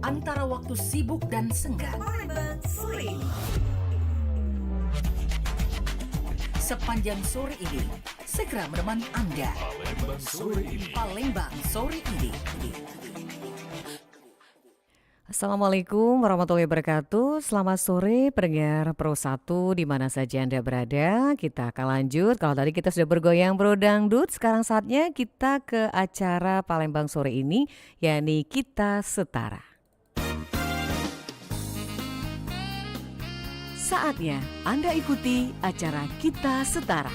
antara waktu sibuk dan senggang. Palembang sore ini. Sepanjang sore ini, segera menemani Anda. Palembang sore ini. Palembang sore ini. Assalamualaikum warahmatullahi wabarakatuh. Selamat sore pendengar Pro 1 di mana saja Anda berada. Kita akan lanjut. Kalau tadi kita sudah bergoyang bro dangdut, sekarang saatnya kita ke acara Palembang sore ini, yakni Kita Setara. Saatnya Anda ikuti acara Kita Setara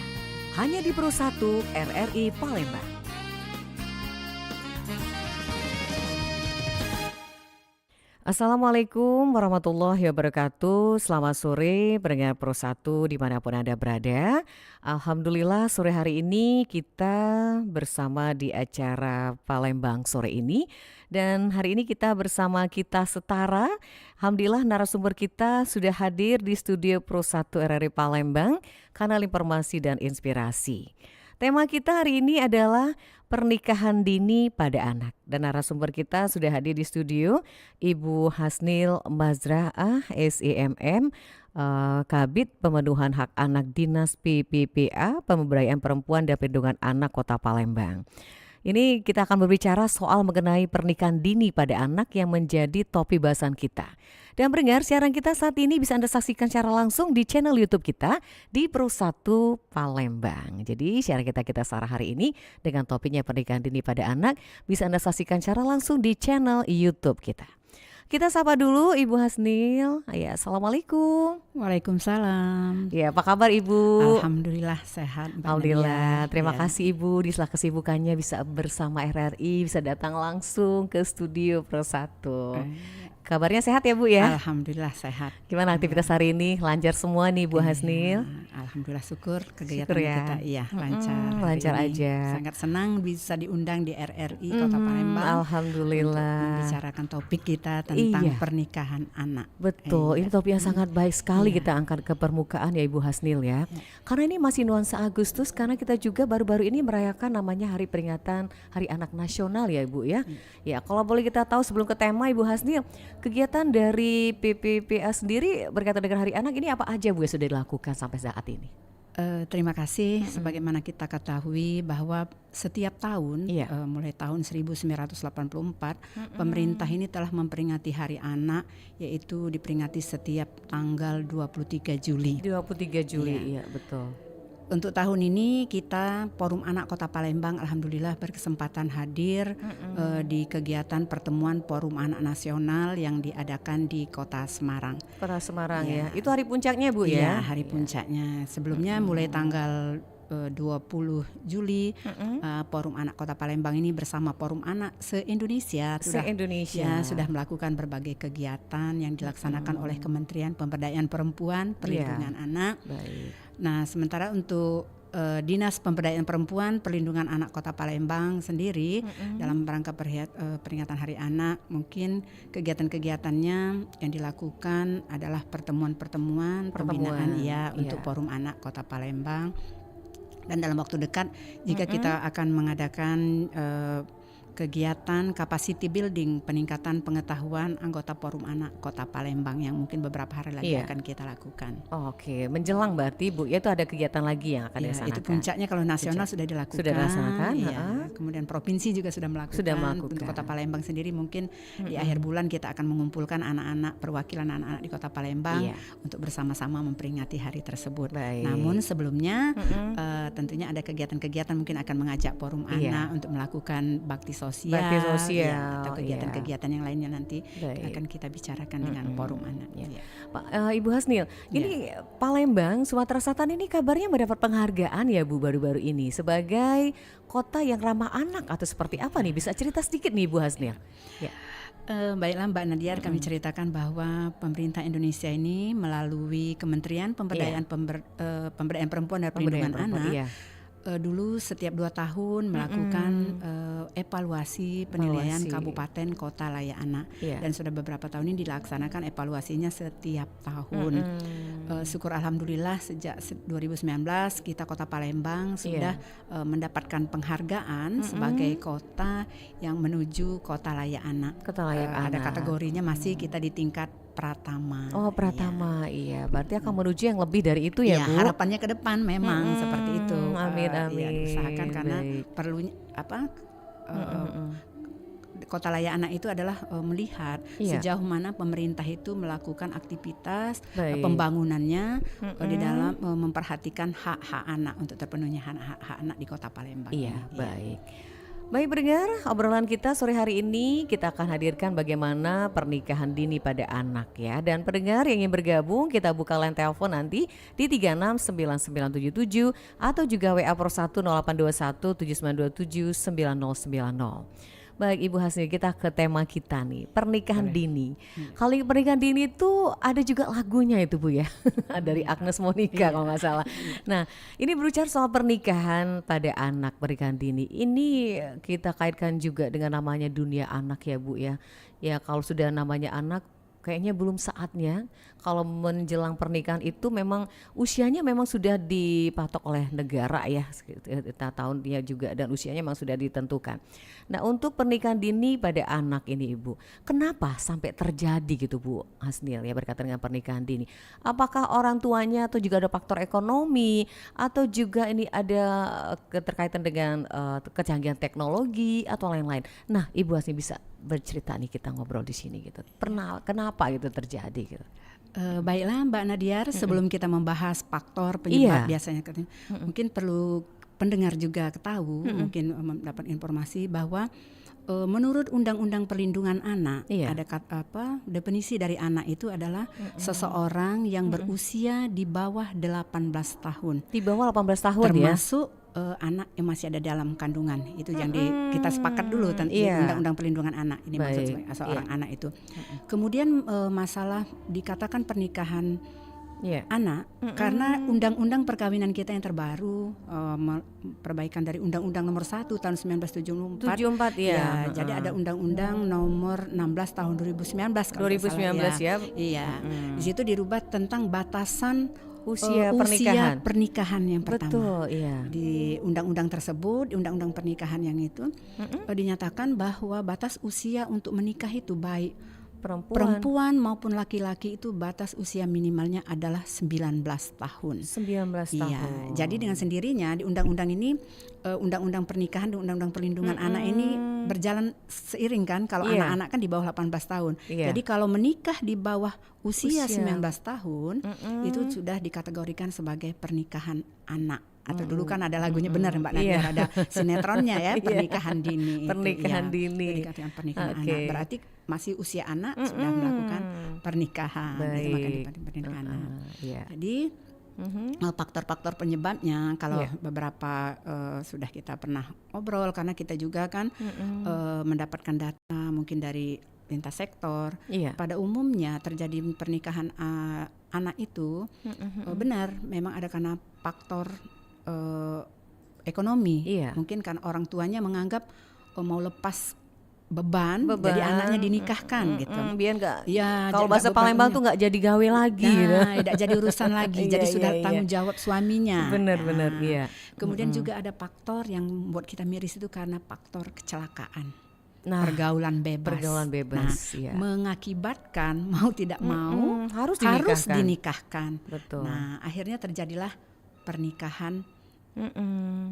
hanya di Pro 1 RRI Palembang. Assalamualaikum warahmatullahi wabarakatuh. Selamat sore pendengar Pro 1 dimanapun Anda berada. Alhamdulillah sore hari ini kita bersama di acara Palembang sore ini. Dan hari ini kita bersama Kita Setara. Alhamdulillah narasumber kita sudah hadir di studio Pro 1 RRI Palembang, kanal informasi dan inspirasi. Tema kita hari ini adalah pernikahan dini pada anak. Dan narasumber kita sudah hadir di studio, Ibu Hasnil Mazraah, SEMM, Kabid Pemenuhan Hak Anak Dinas PPPA, Pemberdayaan Perempuan dan Perlindungan Anak Kota Palembang. Ini kita akan berbicara soal mengenai pernikahan dini pada anak yang menjadi topik bahasan kita. Dan pendengar, siaran kita saat ini bisa Anda saksikan secara langsung di channel YouTube kita di Pro 1 Palembang. Jadi siaran kita Setara hari ini dengan topiknya pernikahan dini pada anak bisa Anda saksikan secara langsung di channel YouTube kita. Kita sapa dulu Ibu Hasnil. Ya, Assalamualaikum. Waalaikumsalam. Ya, apa kabar Ibu? Alhamdulillah sehat. Alhamdulillah. Terima ya. kasih Ibu di sela kesibukannya bisa bersama RRI, bisa datang langsung ke studio Pro 1. Kabarnya sehat ya Bu ya? Alhamdulillah sehat. Gimana aktivitas hari ini? Lancar semua nih Bu Hasnil? Alhamdulillah syukur kegiatan Syukur ya. kita lancar. Lancar Hari ini aja. Sangat senang bisa diundang di RRI Kota Palembang. Alhamdulillah. Untuk membicarakan topik kita tentang Iya. pernikahan anak. Betul, ini topik yang sangat baik sekali Iya. kita angkat ke permukaan ya Ibu Hasnil ya. Karena ini masih nuansa Agustus, karena kita juga baru-baru ini merayakan namanya Hari Peringatan Hari Anak Nasional ya Ibu ya. Ya, kalau boleh kita tahu sebelum ke tema Ibu Hasnil, kegiatan dari PPPA sendiri berkaitan dengan Hari Anak ini apa aja Bu yang sudah dilakukan sampai saat ini? Terima kasih. Sebagaimana kita ketahui bahwa setiap tahun Iya. mulai tahun 1984 pemerintah ini telah memperingati Hari Anak, yaitu diperingati setiap tanggal 23 Juli. 23 Juli, iya betul. Untuk tahun ini kita Forum Anak Kota Palembang alhamdulillah berkesempatan hadir di kegiatan pertemuan Forum Anak Nasional yang diadakan di Kota Semarang. Kota Semarang Iya. ya. Itu hari puncaknya Bu Iya, ya? hari puncaknya. Sebelumnya mulai tanggal 20 Juli Forum Anak Kota Palembang ini bersama Forum Anak se-Indonesia Se-Indonesia. sudah melakukan berbagai kegiatan yang dilaksanakan oleh Kementerian Pemberdayaan Perempuan, Perlindungan Anak. Baik. Nah, sementara untuk Dinas Pemberdayaan Perempuan Perlindungan Anak Kota Palembang sendiri dalam rangka peringatan Hari Anak, mungkin kegiatan-kegiatannya yang dilakukan adalah pertemuan-pertemuan pembinaan untuk Forum Anak Kota Palembang. Dan dalam waktu dekat jika kita akan mengadakan kegiatan capacity building, peningkatan pengetahuan anggota Forum Anak Kota Palembang yang mungkin beberapa hari lagi akan kita lakukan. Oke, menjelang berarti Bu, ya itu ada kegiatan lagi yang akan dilaksanakan. Itu puncaknya kalau nasional sudah dilakukan. Sudah dilaksanakan. Iya. Kemudian provinsi juga sudah melakukan. Untuk Kota Palembang sendiri mungkin di akhir bulan kita akan mengumpulkan anak-anak, perwakilan anak-anak di Kota Palembang untuk bersama-sama memperingati hari tersebut. Baik. Namun sebelumnya tentunya ada kegiatan-kegiatan mungkin akan mengajak Forum Anak untuk melakukan bakti sosial, atau kegiatan-kegiatan yang lainnya nanti akan kita bicarakan dengan Forum Anak. Pak, Ibu Hasnil, ini Palembang, Sumatera Selatan ini kabarnya mendapat penghargaan ya Bu baru-baru ini sebagai kota yang ramah anak atau seperti apa nih? Bisa cerita sedikit nih Ibu Hasnil? Ya. Baiklah Mbak Nadia, kami ceritakan bahwa pemerintah Indonesia ini melalui Kementerian Pemberdayaan Perempuan dan Perlindungan Anak dulu setiap 2 tahun melakukan evaluasi penilaian Evaluasi. kabupaten kota layak anak, Iya. dan sudah beberapa tahun ini dilaksanakan evaluasinya setiap tahun. Syukur alhamdulillah sejak 2019 kita Kota Palembang sudah mendapatkan penghargaan sebagai kota yang menuju kota layak anak. Kota layak Ada anak. kategorinya masih kita di tingkat Pratama. Oh, Pratama, iya. Berarti akan menuju yang lebih dari itu ya, Ya, Bu? harapannya ke depan memang seperti itu. Amin, Ya, amin. diusahakan karena Baik. perlunya Kota Layak Anak itu adalah melihat Iya. sejauh mana pemerintah itu melakukan aktivitas Baik. pembangunannya di dalam memperhatikan hak-hak anak untuk terpenuhnya hak-hak anak di Kota Palembang. Iya, ini. baik. Baik pendengar, obrolan kita sore hari ini kita akan hadirkan bagaimana pernikahan dini pada anak ya. Dan pendengar yang ingin bergabung, kita buka line telepon nanti di 369977 atau juga WA Pro 1 0821 7927 9090. Baik Ibu Hasni, kita ke tema kita nih, pernikahan dini. Kalau pernikahan dini itu ada juga lagunya itu Bu ya, dari Agnes Monica kalau nggak salah. Nah ini berbicara soal pernikahan pada anak, pernikahan dini. Ini kita kaitkan juga dengan namanya dunia anak ya Bu ya. Ya kalau sudah namanya anak, kayaknya belum saatnya. Kalau menjelang pernikahan itu memang usianya memang sudah dipatok oleh negara ya, kita tahun dia juga dan usianya memang sudah ditentukan. Nah untuk pernikahan dini pada anak ini Ibu, kenapa sampai terjadi gitu Bu Hasnil ya berkaitan dengan pernikahan dini? Apakah orang tuanya atau juga ada faktor ekonomi atau juga ini ada keterkaitan dengan kecanggihan teknologi atau lain-lain? Nah Ibu Hasnil bisa bercerita nih, kita ngobrol di sini gitu. Pernah kenapa itu terjadi gitu? Baiklah Mbak Nadiar, sebelum kita membahas faktor penyebab Iya. biasanya mungkin perlu pendengar juga ketahui, mungkin mendapat informasi bahwa menurut Undang-Undang Perlindungan Anak Iya. ada definisi dari anak itu adalah seseorang yang berusia di bawah 18 tahun. Di bawah 18 tahun ya? Termasuk anak yang masih ada dalam kandungan, itu yang kita sepakat dulu di Iya. Undang-Undang Perlindungan Anak ini Baik, maksud seorang anak itu. Kemudian masalah dikatakan pernikahan Iya. anak karena undang-undang perkawinan kita yang terbaru, perbaikan dari Undang-Undang Nomor 1 tahun 1974. 74 ya. Jadi ada Undang-Undang Nomor 16 tahun 2019 kalau nggak 2019 salah, ya. Iya. Di situ dirubah tentang batasan Usia pernikahan. pernikahan yang pertama. Betul, iya. Di undang-undang tersebut, di undang-undang pernikahan yang itu dinyatakan bahwa batas usia untuk menikah itu baik perempuan maupun laki-laki itu batas usia minimalnya adalah 19 tahun. 19 tahun. Iya, jadi dengan sendirinya di undang-undang ini, undang-undang pernikahan dan undang-undang perlindungan anak ini berjalan seiring kan. Kalau Iya. anak-anak kan di bawah 18 tahun. Iya. Jadi kalau menikah di bawah usia Usia. 19 tahun itu sudah dikategorikan sebagai pernikahan anak. Atau dulu kan ada lagunya benar Mbak Nadia, Iya. ada sinetronnya ya, pernikahan dini. Pernikahan itu, dini. Itu dikatakan pernikahan Oke. anak. Berarti masih usia anak sudah melakukan pernikahan. Itu makanya Baik. pernikahan anak. Iya. Jadi faktor-faktor penyebabnya kalau Iya. beberapa sudah kita pernah obrol karena kita juga kan mendapatkan data mungkin dari lintas sektor. Iya. Pada umumnya terjadi pernikahan anak itu benar memang ada karena faktor ekonomi. Iya. Mungkin kan orang tuanya menganggap mau lepas beban, jadi anaknya dinikahkan gitu. Biar nggak. Ya, Kalau jadi bahasa nggak Palembang bebannya. tuh nggak jadi gawe lagi. gitu. Nah, tidak jadi urusan lagi, jadi Iya, sudah iya, tanggung iya. jawab suaminya. Benar-benar, Nah, iya. Kemudian juga ada faktor yang membuat kita miris itu karena faktor kecelakaan, Nah, pergaulan bebas. pergaulan bebas, Nah, iya. mengakibatkan mau tidak mau harus harus dinikahkan. dinikahkan. Betul. Nah, akhirnya terjadilah pernikahan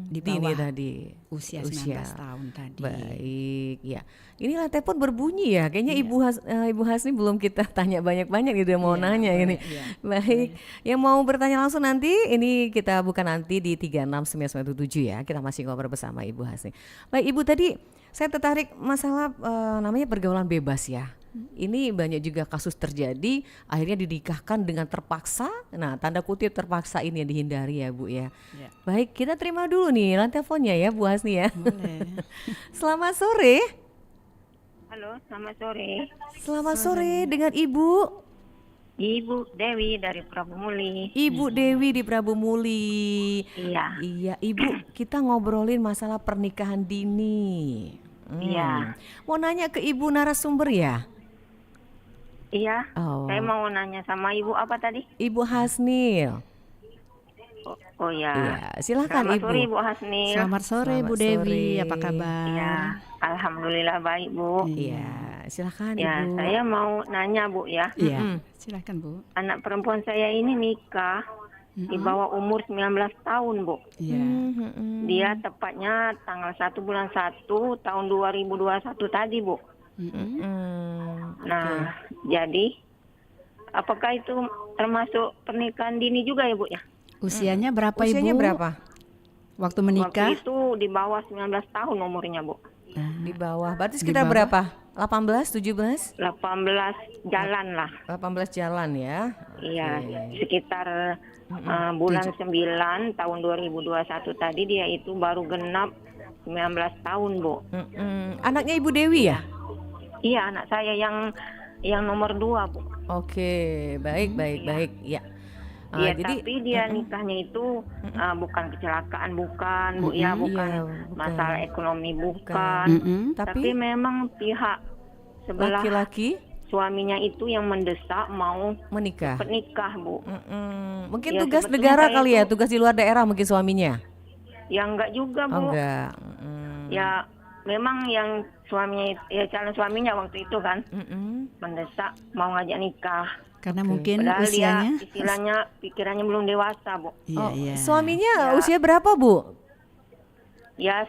di Dini bawah tadi. usia 19 tahun tadi. Baik, ya. Inilah telepon berbunyi ya. Kayaknya Ibu Hasni belum kita tanya banyak-banyak gitu mau Iya, nanya boleh, ini. iya. Baik. Yang mau bertanya langsung nanti ini kita buka nanti di 369977 ya. Kita masih ngobrol bersama Ibu Hasni. Baik, Ibu tadi saya tertarik masalah namanya pergaulan bebas ya. Ini banyak juga kasus terjadi akhirnya dinikahkan dengan terpaksa. Nah, tanda kutip terpaksa ini yang dihindari ya, Bu ya. Iya. Baik, kita terima dulu nih teleponnya ya Bu Hasni ya. Boleh. Selamat sore. Halo, selamat sore. Selamat sore dengan Ibu. Ibu Dewi dari Prabu Muli. Ibu Dewi di Prabu Muli. Iya. Iya, Ibu, kita ngobrolin masalah pernikahan dini. Iya. Mau nanya ke Ibu narasumber ya? Iya. Oh. Saya mau nanya sama Ibu apa tadi? Ibu Hasnil. Oh ya. Iya, silakan Selamat Ibu. sore Ibu Hasnil. Selamat sore Selamat Bu Dewi, sore. apa kabar? Iya. Alhamdulillah baik Bu. Iya, silakan Ya, Ibu. saya mau nanya Bu ya. Iya, silakan Bu. Anak perempuan saya ini nikah di bawah umur 19 tahun Bu. Iya. Dia tepatnya tanggal 1 bulan 1 tahun 2021 tadi Bu. Nah, jadi apakah itu termasuk pernikahan dini juga ya Bu ya? Usianya berapa Usianya Ibu? berapa? Waktu menikah? Waktu itu di bawah 19 tahun umurnya Bu. Di bawah. Berarti sekitar berapa? 18, 17? 18 jalan lah. 18 jalan ya. Iya, sekitar bulan 9 tahun 2021 tadi dia itu baru genap 19 tahun Bu. Anaknya Ibu Dewi ya? Iya, anak saya yang nomor 2 Bu. Oke, baik. Ya. Iya, Jadi tapi dia nikahnya itu bukan kecelakaan, bukan Bu ya, bukan Iya, bukan. masalah ekonomi, bukan. Tapi Tapi memang pihak sebelah laki-laki suaminya itu yang mendesak mau menikah. nikah Bu. Mungkin Ya, tugas sebetulnya negara saya kali ya, itu- tugas di luar daerah mungkin suaminya. Ya enggak juga Bu. Oh enggak. Ya memang yang suaminya ya calon suaminya waktu itu kan mendesak mau ngajak nikah. Karena mungkin Padahal usianya. dia istilahnya pikirannya belum dewasa Bu. Iya, iya. Suaminya usia berapa, Bu? Ya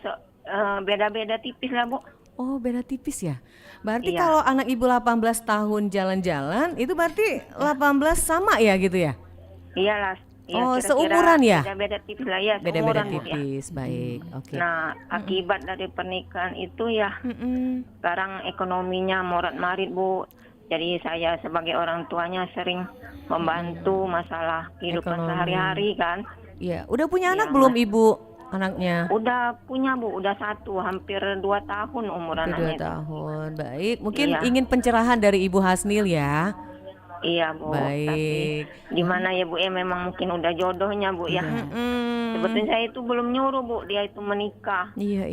beda-beda tipis lah Bu. Oh, beda tipis ya. Berarti Iya. kalau anak Ibu 18 tahun jalan-jalan, itu berarti 18 sama ya gitu ya? Iyalah. Ya, Oh, kira-kira seumuran ya? Beda-beda tipis lah ya. Beda-beda seumuran, Bu, ya. tipis, baik. Oke. Nah, akibat dari pernikahan itu ya sekarang ekonominya morat-marit Bu. Jadi saya sebagai orang tuanya sering membantu masalah kehidupan Ekonomi. sehari-hari kan. Iya, udah punya anak Iya, belum Ibu anaknya? Udah punya Bu, udah satu, hampir 2 tahun umur Udah 2 anaknya itu. tahun. Baik, mungkin Iya. ingin pencerahan dari Ibu Hasnil ya. Iya Bu, Baik. tapi gimana ya Bu ya memang mungkin udah jodohnya Bu ya. Sebetulnya saya itu belum nyuruh Bu dia itu menikah. Iya,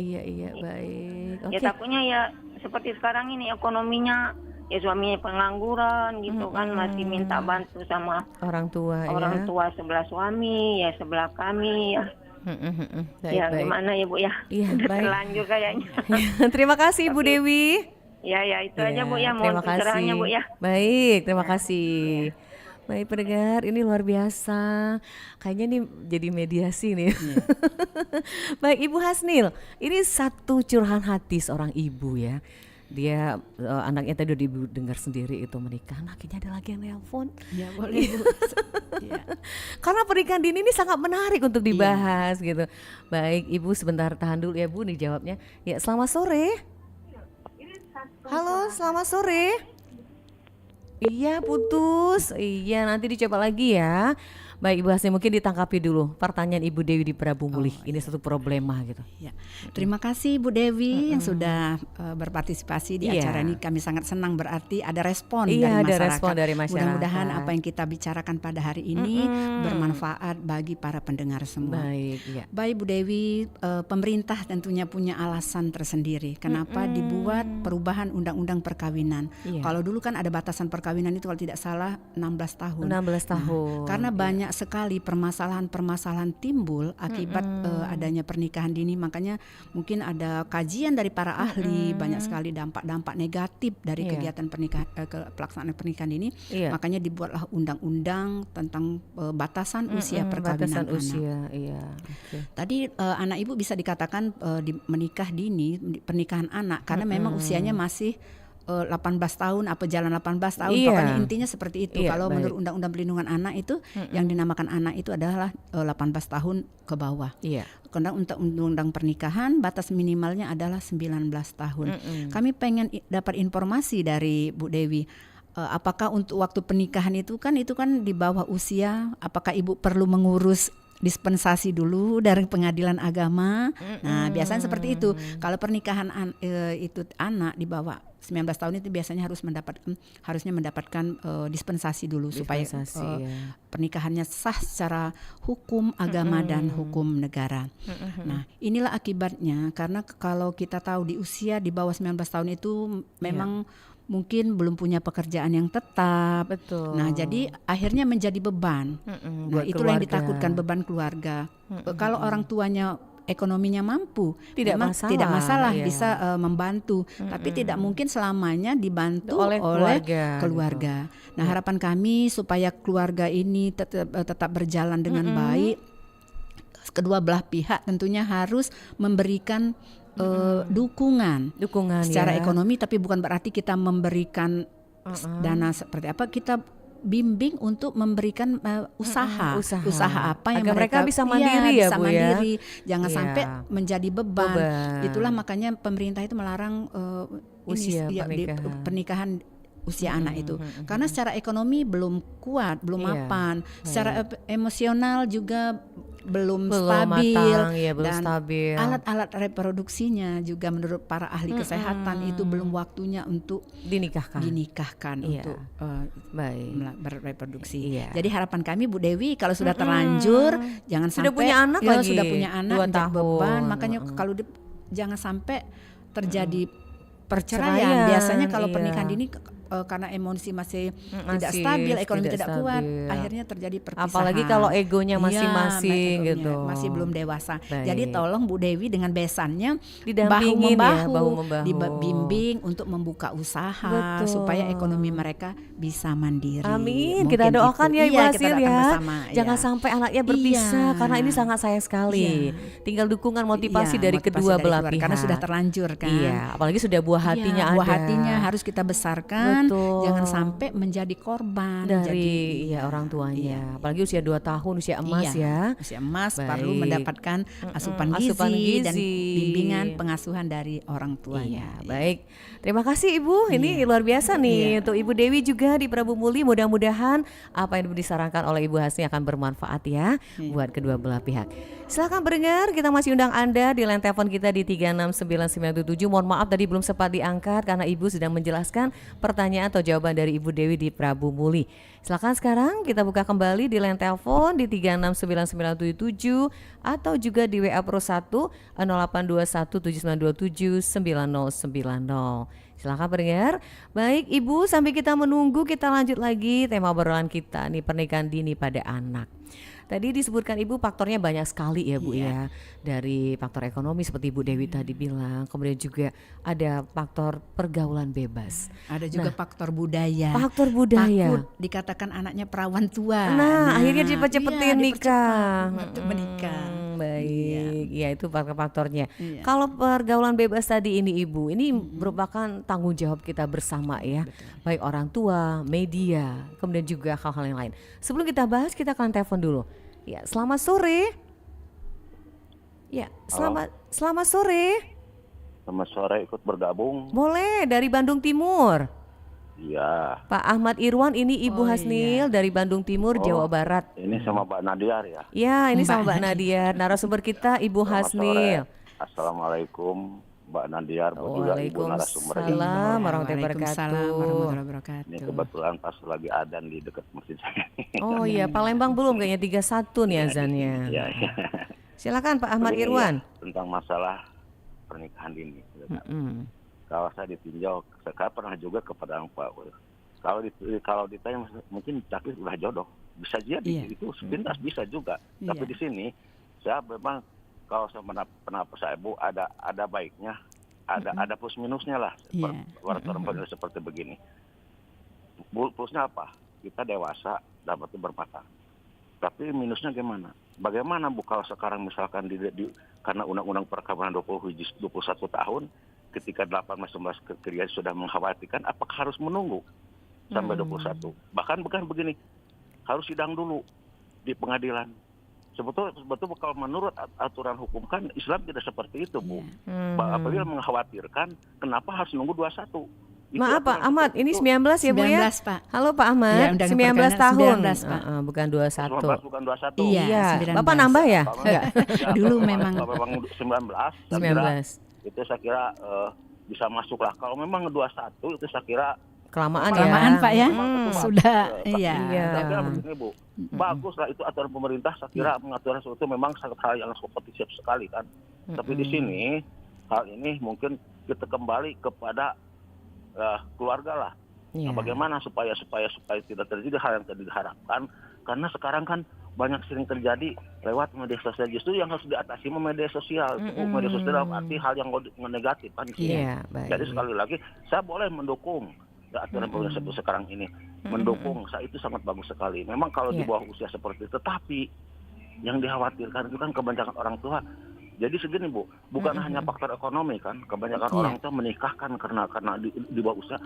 baik. Oke. Ya takutnya ya seperti sekarang ini ekonominya ya suaminya pengangguran gitu kan masih minta bantu sama Orang tua orang ya. tua sebelah suami ya sebelah kami ya. Baik, Ya baik. gimana ya Bu ya. Iya, Udah baik. terlanjur kayaknya. Terima kasih Ibu Dewi. Ya itu aja Bu ya, Terima mohon pencerahannya kasih. Bu ya. Baik, terima kasih. Baik pendengar, ini luar biasa. Kayaknya nih jadi mediasi nih. Baik Ibu Hasnil, ini satu curahan hati seorang ibu ya. Dia anaknya tadi udah ibu dengar sendiri itu menikah. Nah, kayaknya ada lagi yang nelpon. Ya boleh Bu. Iya. Karena pernikahan dini ini sangat menarik untuk dibahas gitu. Baik Ibu sebentar tahan dulu ya Bu nih jawabnya. Ya selamat sore. Halo selamat sore. Iya putus. Iya nanti dicoba lagi ya. Baik Ibu Hasni mungkin ditangkapi dulu pertanyaan Ibu Dewi di Prabu Muli. Ini satu problema gitu. Ya. Terima kasih Bu Dewi yang sudah berpartisipasi di Iya. acara ini. Kami sangat senang berarti ada respon Iya, dari ada masyarakat. respon dari masyarakat. Mudah-mudahan apa yang kita bicarakan pada hari ini bermanfaat bagi para pendengar semua. Baik, iya. Baik Bu Dewi, pemerintah tentunya punya alasan tersendiri kenapa dibuat perubahan undang-undang perkawinan. Iya. Kalau dulu kan ada batasan perkawinan itu kalau tidak salah 16 tahun. 16 tahun. Karena banyak sekali permasalahan-permasalahan timbul akibat adanya pernikahan dini, makanya mungkin ada kajian dari para ahli, banyak sekali dampak-dampak negatif dari Iya. kegiatan pernikahan pelaksanaan pernikahan dini. Iya. Makanya dibuatlah undang-undang tentang batasan usia perkawinan batasan anak. usia, iya. Oke. Tadi anak ibu bisa dikatakan menikah dini, pernikahan anak karena memang usianya masih 18 tahun apa jalan 18 tahun, Iya. pokoknya intinya seperti itu. Iya, Kalau baik. menurut Undang-Undang Perlindungan Anak itu yang dinamakan anak itu adalah 18 tahun ke bawah. Iya. Karena untuk undang-undang pernikahan batas minimalnya adalah 19 tahun. Kami pengen dapat informasi dari Bu Dewi. Apakah untuk waktu pernikahan itu kan di bawah usia, apakah ibu perlu mengurus dispensasi dulu dari pengadilan agama. Nah, biasanya seperti itu. Kalau pernikahan itu anak di bawah 19 tahun itu biasanya harusnya mendapatkan dispensasi dulu supaya pernikahannya sah secara hukum agama dan hukum negara. Nah, inilah akibatnya karena kalau kita tahu di usia di bawah 19 tahun itu memang mungkin belum punya pekerjaan yang tetap. Betul. Nah, jadi akhirnya menjadi beban. Nah, itulah yang ditakutkan, beban keluarga. Kalau orang tuanya ekonominya mampu, tidak masalah iya. bisa membantu, tapi tidak mungkin selamanya dibantu oleh keluarga. Nah, harapan kami supaya keluarga ini tetap berjalan dengan baik. Kedua belah pihak tentunya harus memberikan dukungan secara ekonomi, tapi bukan berarti kita memberikan dana seperti apa, kita bimbing untuk memberikan usaha apa yang mereka bisa mandiri bisa mandiri. Jangan sampai menjadi beban. Itulah makanya pemerintah itu melarang pernikahan usia anak itu karena secara ekonomi belum kuat, belum mapan, secara emosional juga belum stabil, dan alat-alat reproduksinya juga menurut para ahli kesehatan itu belum waktunya untuk dinikahkan untuk berreproduksi. Jadi harapan kami Bu Dewi kalau sudah terlanjur jangan sudah sampai punya anak sudah punya anak 2 tahun. beban, makanya kalau jangan sampai terjadi perceraian. Biasanya kalau pernikahan dini karena emosi masih tidak stabil, ekonomi tidak kuat, akhirnya terjadi perpisahan. Apalagi kalau egonya masing-masing gitu. Masih belum dewasa. Jadi tolong Bu Dewi dengan besannya didampingin bahu-membahu, dibimbing untuk membuka usaha supaya ekonomi mereka bisa mandiri. Amin. Kita doakan ya Ibu Hasil ya. Jangan sampai anaknya berpisah karena ini sangat sayang sekali. Tinggal dukungan motivasi dari kedua belah pihak. Karena sudah terlanjur kan. Iya, apalagi sudah buah hatinya ada. Buah hatinya harus kita besarkan. Jangan sampai menjadi korban dari orang tuanya. Apalagi usia 2 tahun, usia emas ya. Usia emas perlu mendapatkan asupan gizi dan bimbingan pengasuhan dari orang tuanya. Baik. Terima kasih Ibu. Ini luar biasa nih untuk Ibu Dewi juga di Prabu Muli. Mudah-mudahan apa yang disarankan oleh Ibu Hasni akan bermanfaat ya buat kedua belah pihak. Silakan berdengar, kita masih undang Anda di line telepon kita di 369977. Mohon maaf tadi belum sempat diangkat karena Ibu sedang menjelaskan pertanyaan atau jawaban dari Ibu Dewi di Prabu Muli. Silakan sekarang kita buka kembali di line telepon di 369977 atau juga di WA Pro 1 082179279090. Silakan pendengar. Baik Ibu, sambil kita menunggu kita lanjut lagi tema obrolan kita nih, pernikahan dini pada anak. Tadi disebutkan Ibu faktornya banyak sekali ya Bu ya. Dari faktor ekonomi seperti Ibu Dewi tadi bilang, kemudian juga ada faktor pergaulan bebas. Ada juga faktor budaya. Takut dikatakan anaknya perawan tua. Nah akhirnya cepet-cepetin nikah. Untuk menikah. Baik, ya itu faktor-faktornya. Kalau pergaulan bebas tadi ini Ibu, ini merupakan tanggung jawab kita bersama ya. Baik orang tua, media, kemudian juga hal-hal yang lain. Sebelum kita bahas, kita akan telepon dulu. Ya, selamat sore. Ya, selamat sore. Selamat sore, ikut bergabung. Boleh, dari Bandung Timur. Iya. Pak Ahmad Irwan, ini Ibu Hasnil dari Bandung Timur, Jawa Barat. Ini sama Mbak Nadiar ya? Ya, ini sama Mbak Nadiar. Narasumber kita Ibu Hasnil. Assalamualaikum Mbak Nadiar, juga Ibu narasumber. Waalaikumsalam warahmatullahi wabarakatuh. Ini kebetulan pas lagi adzan di dekat masjid saya. Oh iya, Palembang belum kayaknya 31 nih azannya. Iya. Silakan Pak Ahmad Irwan. Tentang masalah pernikahan dini. Kalau saya ditinjau, saya pernah juga kepada Pak. Kalau ditanya mungkin tapi udah jodoh, bisa jadi itu sepintas bisa juga. Tapi di sini saya memang kalau saya pendapat saya Bu ada baiknya, ada plus minusnya lah. Seperti begini. Plusnya apa? Kita dewasa dapat bermata. Tapi minusnya gimana? Bagaimana Bu kalau sekarang misalkan karena undang-undang perkawinan 21 tahun, ketika 18-19 kerja sudah mengkhawatirkan, apakah harus menunggu sampai 21? Bahkan bukan begini, harus sidang dulu di pengadilan. Sebetulnya kalau menurut aturan hukum kan Islam tidak seperti itu Bu. Apabila mengkhawatirkan, kenapa harus nunggu 21? Itu Maaf Pak aturan Ahmad, seperti ini itu. 19 ya Bu ya? 19 Pak. Halo Pak Ahmad, Ya, Undang-Undang 19 Perkawinan tahun. 19, Pak. Bukan 21. 19 bukan 21. Iya, Iya, 19. Bapak nambah ya? Kalau Enggak. ya, Dulu kalau memang. kalau memang 19, saya kira 19. itu saya kira bisa masuk lah. Kalau memang 21 itu saya kira Kelamaan ya. Kelamaan Pak ya. Sudah, Tapi iya. saya kira begini Bu, bagus lah itu aturan pemerintah. Saya kira mengatur sesuatu memang sangat hal yang kompetitif sekali kan. Tapi di sini hal ini mungkin kita kembali kepada keluarga lah. Iya. Nah, bagaimana supaya tidak terjadi hal yang tidak diharapkan? Karena sekarang kan banyak sering terjadi lewat media sosial. Justru yang harus diatasi media sosial. Media sosial dalam arti hal yang negatif kan. Iya, baik. Jadi sekali lagi saya boleh mendukung aturan pemerintah sekarang ini. Mendukung, saya itu sangat bagus sekali. Memang kalau di bawah usia seperti itu, tetapi yang dikhawatirkan itu kan kebanyakan orang tua. Jadi segini Bu, bukan hanya faktor ekonomi kan, kebanyakan orang tua menikahkan karena di bawah usia,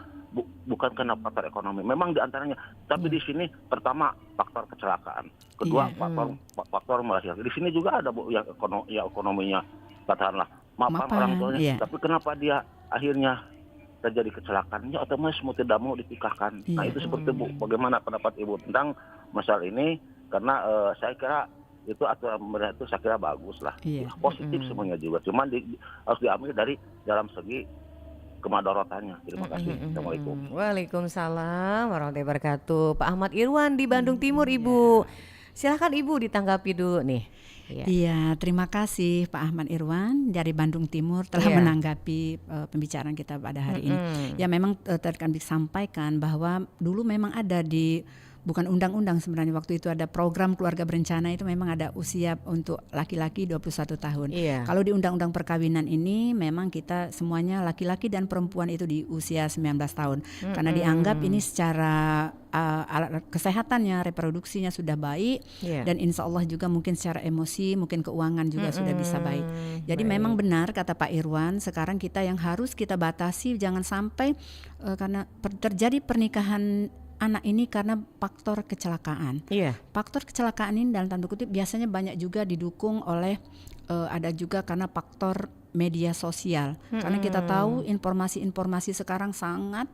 bukan karena faktor ekonomi. Memang diantaranya, tapi di sini pertama faktor kecelakaan, kedua faktor melahirkan. Di sini juga ada Bu yang ekonominya katakanlah mapan orang tuanya, tapi kenapa dia akhirnya terjadi kecelakaan? Ya otomatis mau tidak mau dinikahkan. Nah itu seperti Bu, bagaimana pendapat Ibu tentang masalah ini? Karena saya kira itu aturan pemerintah itu saya kira bagus lah, positif semuanya juga. Cuman harus diambil dari dalam segi kemadaratannya. Terima kasih. Assalamualaikum. Waalaikumsalam warahmatullahi wabarakatuh. Pak Ahmad Irwan di Bandung Timur Ibu. Silakan Ibu ditanggapi dulu nih. Iya, terima kasih Pak Ahmad Irwan dari Bandung Timur telah menanggapi pembicaraan kita pada hari ini. Ya memang tadi kami sampaikan bahwa dulu memang ada bukan undang-undang sebenarnya, waktu itu ada program keluarga berencana, itu memang ada usia untuk laki-laki 21 tahun. Kalau di undang-undang perkawinan ini memang kita semuanya laki-laki dan perempuan itu di usia 19 tahun. Karena dianggap ini secara alat kesehatannya, reproduksinya sudah baik, dan insya Allah juga mungkin secara emosi, mungkin keuangan juga sudah bisa baik. Jadi memang benar kata Pak Irwan, sekarang kita yang harus kita batasi jangan sampai karena terjadi pernikahan anak ini karena faktor kecelakaan. Faktor kecelakaan ini dalam tanda kutip biasanya banyak juga didukung oleh ada juga karena faktor media sosial. Karena kita tahu informasi-informasi sekarang sangat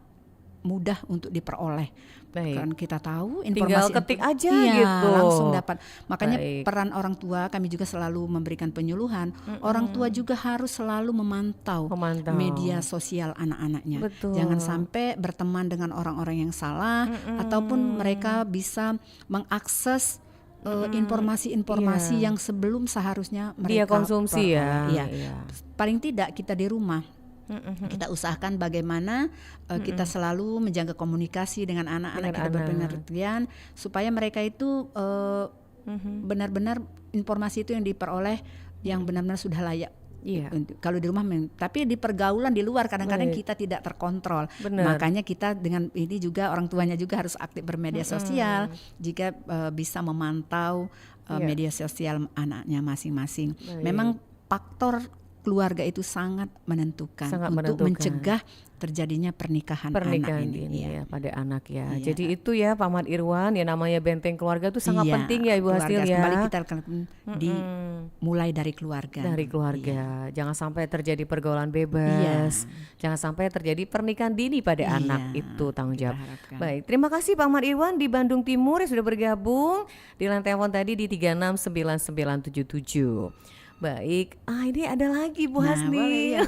mudah untuk diperoleh. Kan kita tahu informasi tinggal ketik aja gitu. Langsung dapat. Makanya peran orang tua kami juga selalu memberikan penyuluhan. Orang tua juga harus selalu memantau media sosial anak-anaknya. Jangan sampai berteman dengan orang-orang yang salah ataupun mereka bisa mengakses informasi-informasi yang sebelum seharusnya mereka dia konsumsi Paling tidak kita di rumah kita usahakan bagaimana kita selalu menjaga komunikasi dengan anak-anak kita berpengertian supaya mereka itu benar-benar informasi itu yang diperoleh yang benar-benar sudah layak. Kalau di rumah, tapi di pergaulan di luar kadang-kadang kita tidak terkontrol. Makanya kita dengan ini juga orang tuanya juga harus aktif bermedia sosial jika bisa memantau media sosial anaknya masing-masing. Memang faktor keluarga itu sangat menentukan untuk mencegah terjadinya pernikahan anak ini pada anak Jadi itu ya Pak Ahmad Irwan, ya namanya benteng keluarga itu sangat penting ya Ibu Hasnil ya. Kembali kita mulai dari keluarga. Jangan sampai terjadi pergaulan bebas. Jangan sampai terjadi pernikahan dini pada anak, itu tanggung jawab. Baik, terima kasih Pak Ahmad Irwan di Bandung Timur yang sudah bergabung di line telepon tadi di 369977. Baik, ini ada lagi Bu Hasnil.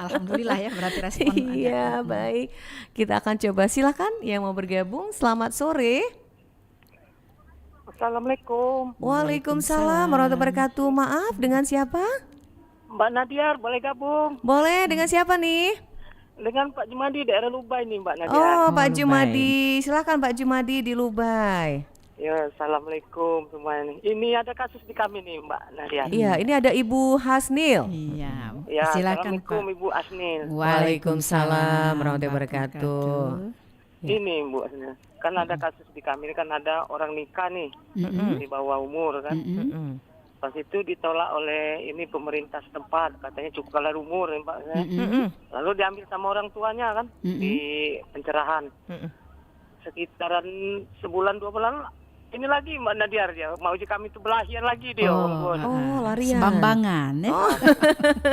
Alhamdulillah ya, berarti respon ada. Baik. Kita akan coba, silakan yang mau bergabung. Selamat sore. Assalamualaikum. Waalaikumsalam warahmatullahi wabarakatuh. Maaf, dengan siapa? Mbak Nadiar, boleh gabung? Boleh, dengan siapa nih? Dengan Pak Jumadi daerah Lubai nih Mbak Nadiar. Pak Jumadi, silakan Pak Jumadi di Lubai. Ya, assalamualaikum semuanya. Ini ada kasus di kami nih Mbak Nadia. Iya, ini ada Ibu Hasnil. Ya, silakan assalamualaikum Ibu Hasnil. Waalaikumsalam warahmatullahi wabarakatuh. Ini Bu Hasnil, kan ada kasus di kami kan ada orang nikah nih di bawah umur kan. Pas itu ditolak oleh ini pemerintah setempat, katanya cukup kalah umur nih Mbak. Lalu diambil sama orang tuanya kan di pencerahan. Sekitaran sebulan 2 bulan ini lagi Mbak Nadiar dia mau uji kami itu belahian lagi dia. Oh, larian. Sebambangan ya.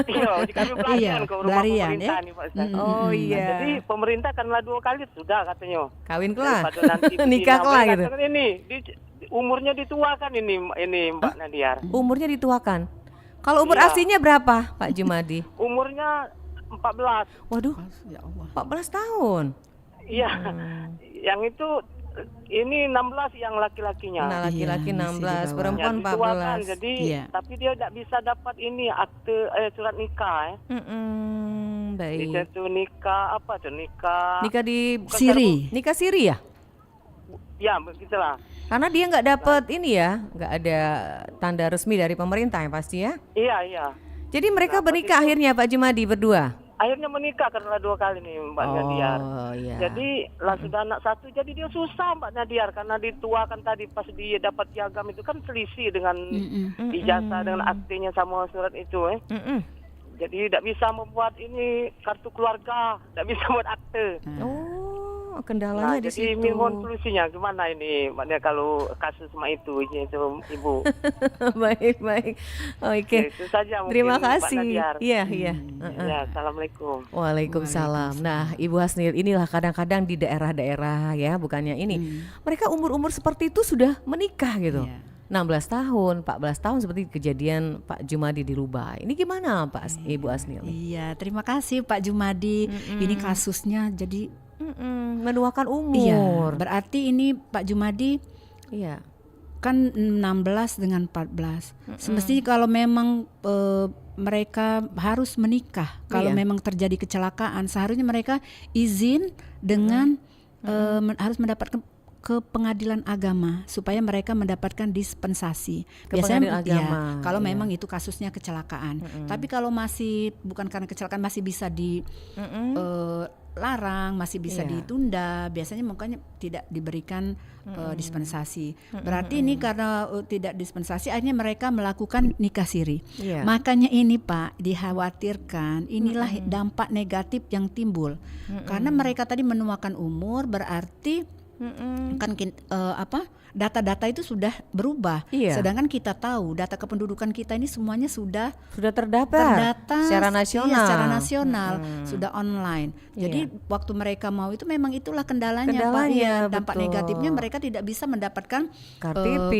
Iya, uji kami belahian ke rumah pelarian, pemerintah ya. nih Pak Ustaz. Oh Nah, iya. jadi pemerintah kanlah 2 kali sudah katanya. Kawin kelak. Daripada nanti Nikah kelak gitu. katakan ini umurnya dituakan ini Mbak Nadiar. Umurnya dituakan. Kalau umur Iya. aslinya berapa, Pak Jumadi? Umurnya 14. Waduh, Ya Allah. 14 tahun. Iya. Yang itu ini 16 yang laki-lakinya. Nah, laki-laki Iya, 16, masih di bawah. perempuan Ya, dituakan, 14. jadi Iya. tapi dia tidak bisa dapat ini akte surat nikah Baik. Itu nikah apa tuh nikah Nikah di Siri. nikah siri ya? ya begitulah. Karena dia nggak dapat ini ya, nggak ada tanda resmi dari pemerintah yang pasti ya. Iya. Jadi mereka bernikah akhirnya Pak Jumadi berdua. Akhirnya menikah karena 2 kali nih Mbak Nadiar. Oh iya. Jadi lah sudah anak 1, jadi dia susah Mbak Nadiar karena dituakan tadi pas dia dapat piagam itu kan selisih dengan ijazah dengan aktenya sama surat itu Mm-mm. Jadi tidak bisa membuat ini kartu keluarga, tidak bisa buat akte. Oh, kendalanya di jadi situ. mohon solusinya gimana ini maknanya kalau kasus sama itu Ibu. Baik. Oke. Itu saja mungkin, Terima Mbak kasih. Nadiar. Iya. Ya, assalamualaikum. Waalaikumsalam. Nah, Ibu Hasnil, inilah kadang-kadang di daerah-daerah ya, bukannya ini. Mereka umur-umur seperti itu sudah menikah gitu. Iya. 16 tahun, 14 tahun seperti kejadian Pak Jumadi di Lubai. Ini gimana Pak Ibu Hasnil? Iya, terima kasih Pak Jumadi. Ini kasusnya jadi Menuakan iya, umur. berarti ini Pak Jumadi Iya. kan 16 dengan 14. Semestinya kalau memang mereka harus menikah, kalau Iya. memang terjadi kecelakaan, seharusnya mereka izin dengan harus mendapatkan ke pengadilan agama supaya mereka mendapatkan dispensasi. Ke pengadilan agama, ya, kalau iya. memang itu kasusnya kecelakaan. Tapi kalau masih bukan karena kecelakaan, masih bisa larang, masih bisa Iya. ditunda. Biasanya makanya tidak diberikan dispensasi. Berarti ini karena tidak dispensasi, akhirnya mereka melakukan nikah siri. Iya. Makanya ini Pak dikhawatirkan inilah dampak negatif yang timbul karena mereka tadi menuakan umur, berarti kan data-data itu sudah berubah. Iya. Sedangkan kita tahu data kependudukan kita ini semuanya sudah Terdata secara nasional. iya, secara nasional, sudah online. Jadi waktu mereka mau itu memang itulah kendalanya, Pak. Iya, dampak betul. negatifnya mereka tidak bisa mendapatkan KTP,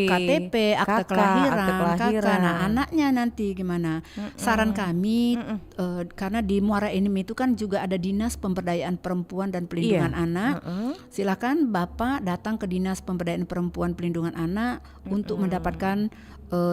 akte KK, kelahiran, akte kelahiran. kakak. Nah, anaknya nanti gimana? Saran kami karena di Muara Enim itu kan juga ada Dinas Pemberdayaan Perempuan dan Pelindungan Anak. Silakan Bapak datang ke Dinas Pemberdayaan Perempuan Pelindungan Anak untuk mendapatkan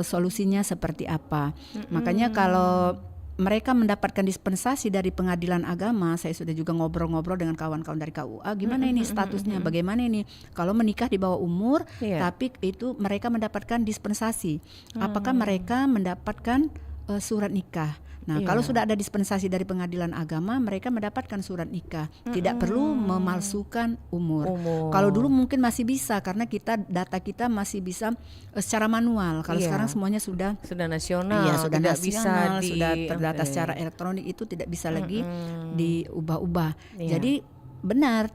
solusinya seperti apa. Makanya kalau mereka mendapatkan dispensasi dari pengadilan agama, saya sudah juga ngobrol-ngobrol dengan kawan-kawan dari KUA, gimana ini statusnya, bagaimana ini kalau menikah di bawah umur, tapi itu mereka mendapatkan dispensasi, apakah mereka mendapatkan surat nikah. Nah, kalau sudah ada dispensasi dari pengadilan agama, mereka mendapatkan surat nikah. Tidak perlu memalsukan umur. Kalau dulu mungkin masih bisa karena data kita masih bisa secara manual. Kalau sekarang semuanya sudah nasional. iya, sudah tidak nasional, bisa sudah terdata secara elektronik, itu tidak bisa lagi diubah-ubah. Iya. Jadi benar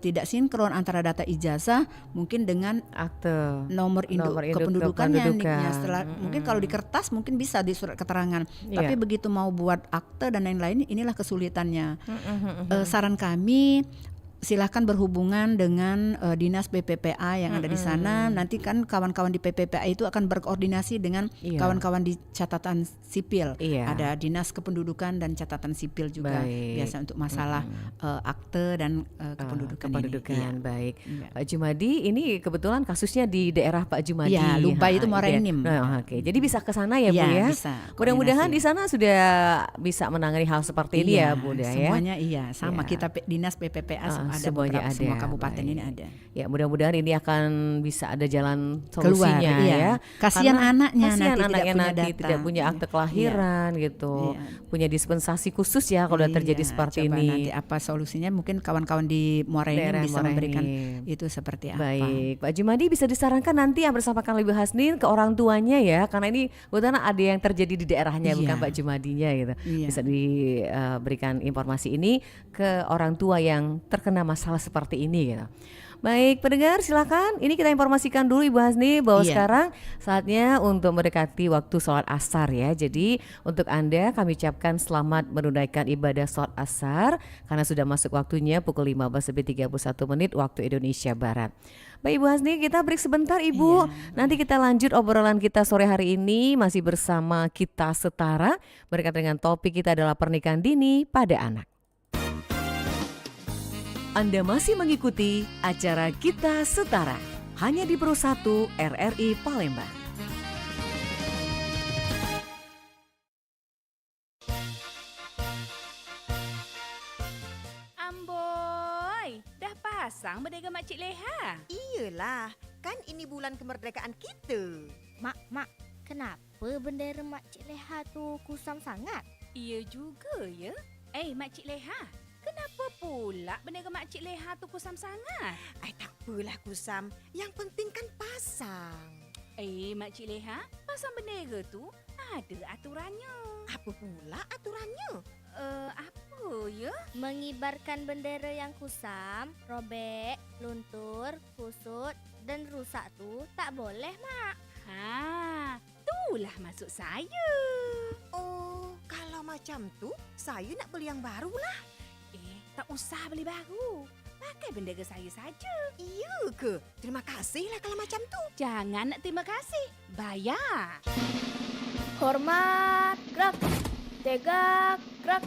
tidak sinkron antara data ijazah mungkin dengan akte nomor induk kependudukannya. Setelah mungkin kalau di kertas mungkin bisa di surat keterangan, tapi begitu mau buat akte dan lain-lain, inilah kesulitannya. Saran kami silahkan berhubungan dengan dinas PPPA yang ada di sana. Nanti kan kawan-kawan di PPPA itu akan berkoordinasi dengan kawan-kawan di catatan sipil. Ada dinas kependudukan dan catatan sipil juga. Biasa untuk masalah akte dan kependudukan. Ini. Baik. Pak Jumadi, ini kebetulan kasusnya di daerah Pak Jumadi. Ya, Lubai itu Muara Enim. Oke, jadi bisa ke sana ya Bu ya. Bisa. Mudah-mudahan di sana sudah bisa menangani hal seperti ini ya Bu ya. Semuanya sama kita dinas PPPA ada semuanya beberapa, semua kabupaten ini ada. Ya, mudah-mudahan ini akan bisa ada jalan solusinya keluar, ya. Kasihan anaknya Nanti tidak punya akte kelahiran gitu. Punya dispensasi khusus ya kalau terjadi seperti coba ini. Nanti apa solusinya, mungkin kawan-kawan di Muara Enim bisa memberikan itu seperti apa. Baik, Pak Jumadi bisa disarankan nanti yang bersama Kang Ibu Hasnin ke orang tuanya ya, karena ini kebetulan ada yang terjadi di daerahnya bukan Pak Jumadinya gitu. Bisa diberikan informasi ini ke orang tua yang terkena masalah seperti ini gitu. Baik, pendengar silakan. Ini kita informasikan dulu Ibu Hasni bahwa Iya. sekarang saatnya untuk mendekati waktu sholat asar ya. Jadi untuk Anda kami ucapkan selamat menunaikan ibadah sholat asar karena sudah masuk waktunya pukul 15:31 waktu Indonesia Barat. Baik Ibu Hasni, kita break sebentar Ibu. Nanti kita lanjut obrolan kita sore hari ini masih bersama Kita Setara berkaitan dengan topik kita adalah pernikahan dini pada anak. Anda masih mengikuti acara Kita Setara hanya di Pro 1 RRI Palembang. Amboy, dah pasang bendera Makcik Leha? Iyalah, kan ini bulan kemerdekaan kita. Mak, kenapa bendera Makcik Leha tu kusam sangat? Iya juga ya. Makcik Leha, kenapa pula bendera Makcik Leha tu kusam sangat? Tak apalah kusam, yang penting kan pasang. Makcik Leha, pasang bendera tu ada aturannya. Apa pula aturannya? Apa ya? Mengibarkan bendera yang kusam, robek, luntur, kusut dan rusak tu tak boleh, Mak. Itulah maksud saya. Oh, kalau macam tu, saya nak beli yang baru lah. Tak usah beli baru. Pakai bendera saya saja. Iya ke? Terima kasihlah kalau macam tu. Jangan nak terima kasih. Bayar. Hormat, gerak. Tegak, gerak.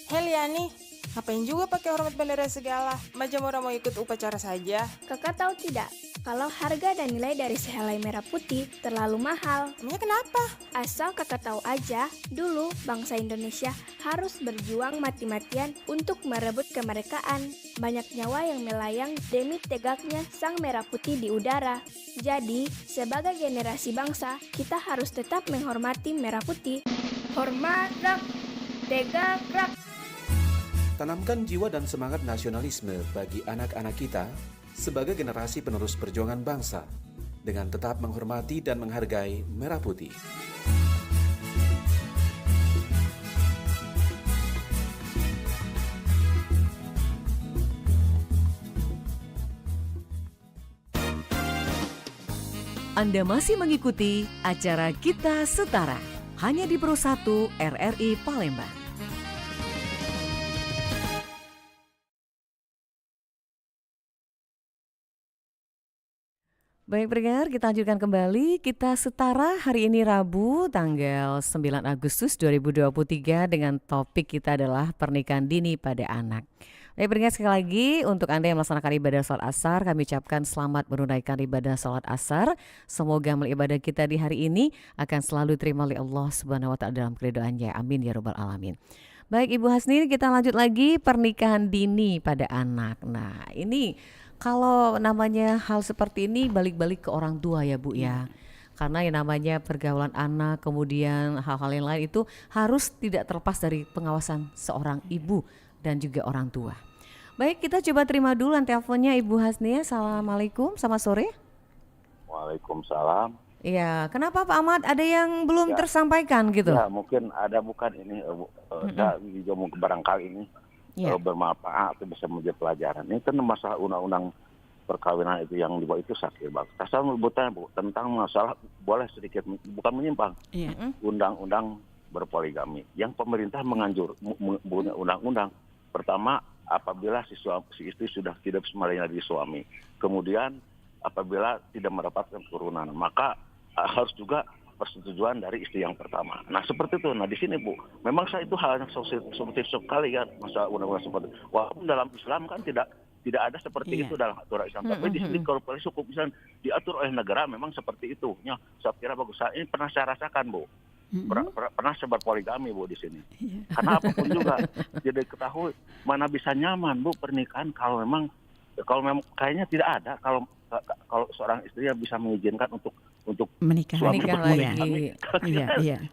Heliani, ngapain juga pakai hormat bendera segala? Macam orang mau ikut upacara saja. Kakak tahu tidak, kalau harga dan nilai dari sehelai merah putih terlalu mahal. Emangnya kenapa? Asal kakak tahu aja, dulu bangsa Indonesia harus berjuang mati-matian untuk merebut kemerdekaan. Banyak nyawa yang melayang demi tegaknya sang merah putih di udara. Jadi, sebagai generasi bangsa, kita harus tetap menghormati merah putih. Hormat, rak, tegak, rak. Tanamkan jiwa dan semangat nasionalisme bagi anak-anak kita sebagai generasi penerus perjuangan bangsa dengan tetap menghormati dan menghargai merah putih. Anda masih mengikuti acara Kita Setara hanya di Pro 1 RRI Palembang. Baik pendengar, kita lanjutkan kembali Kita Setara hari ini Rabu tanggal 9 Agustus 2023 dengan topik kita adalah pernikahan dini pada anak. Baik pendengar, sekali lagi untuk Anda yang melaksanakan ibadah sholat asar, kami ucapkan selamat menunaikan ibadah sholat asar. Semoga amal ibadah kita di hari ini akan selalu diterima oleh Allah Subhanahu wa Ta'ala dalam keridhaannya. Amin ya Rabbal Alamin. Baik Ibu Hasni, kita lanjut lagi pernikahan dini pada anak. Nah ini kalau namanya hal seperti ini balik-balik ke orang tua ya Bu ya. Karena yang namanya pergaulan anak kemudian hal-hal yang lain itu harus tidak terlepas dari pengawasan seorang ibu dan juga orang tua. Baik, kita coba terima dulu teleponnya Ibu Hasni. Assalamualaikum, selamat sore. Waalaikumsalam. Iya, kenapa Pak Ahmad ada yang belum tersampaikan gitu? Ya, mungkin ada bukan ini juga mungkin barangkali ini bermanfaat atau bisa menjadi pelajaran. Ini kan masalah undang-undang perkawinan itu yang dibuat itu sakit banget. Saya mau bertanya Bu tentang masalah boleh sedikit bukan menyimpang. Undang-undang berpoligami yang pemerintah menganjur membuat undang-undang pertama apabila si istri sudah tidak semalanya di suami, kemudian apabila tidak mendapatkan keturunan maka harus juga persetujuan dari istri yang pertama. Nah seperti itu. Nah di sini Bu, memang saya itu hal yang sensitif sekali kan masalah undang-undang seperti itu. Walaupun dalam Islam kan tidak ada seperti itu dalam aturan Islam. Tapi di sini kalau polisi hukum Islam diatur oleh negara memang seperti itu. Ya, saya kira bagus. Saya ini pernah saya rasakan Bu. Pernah saya berpoligami Bu di sini. Karena apapun juga tidak diketahui mana bisa nyaman Bu pernikahan kalau memang kayaknya tidak ada kalau seorang istri yang bisa mengizinkan untuk menikah suami lagi.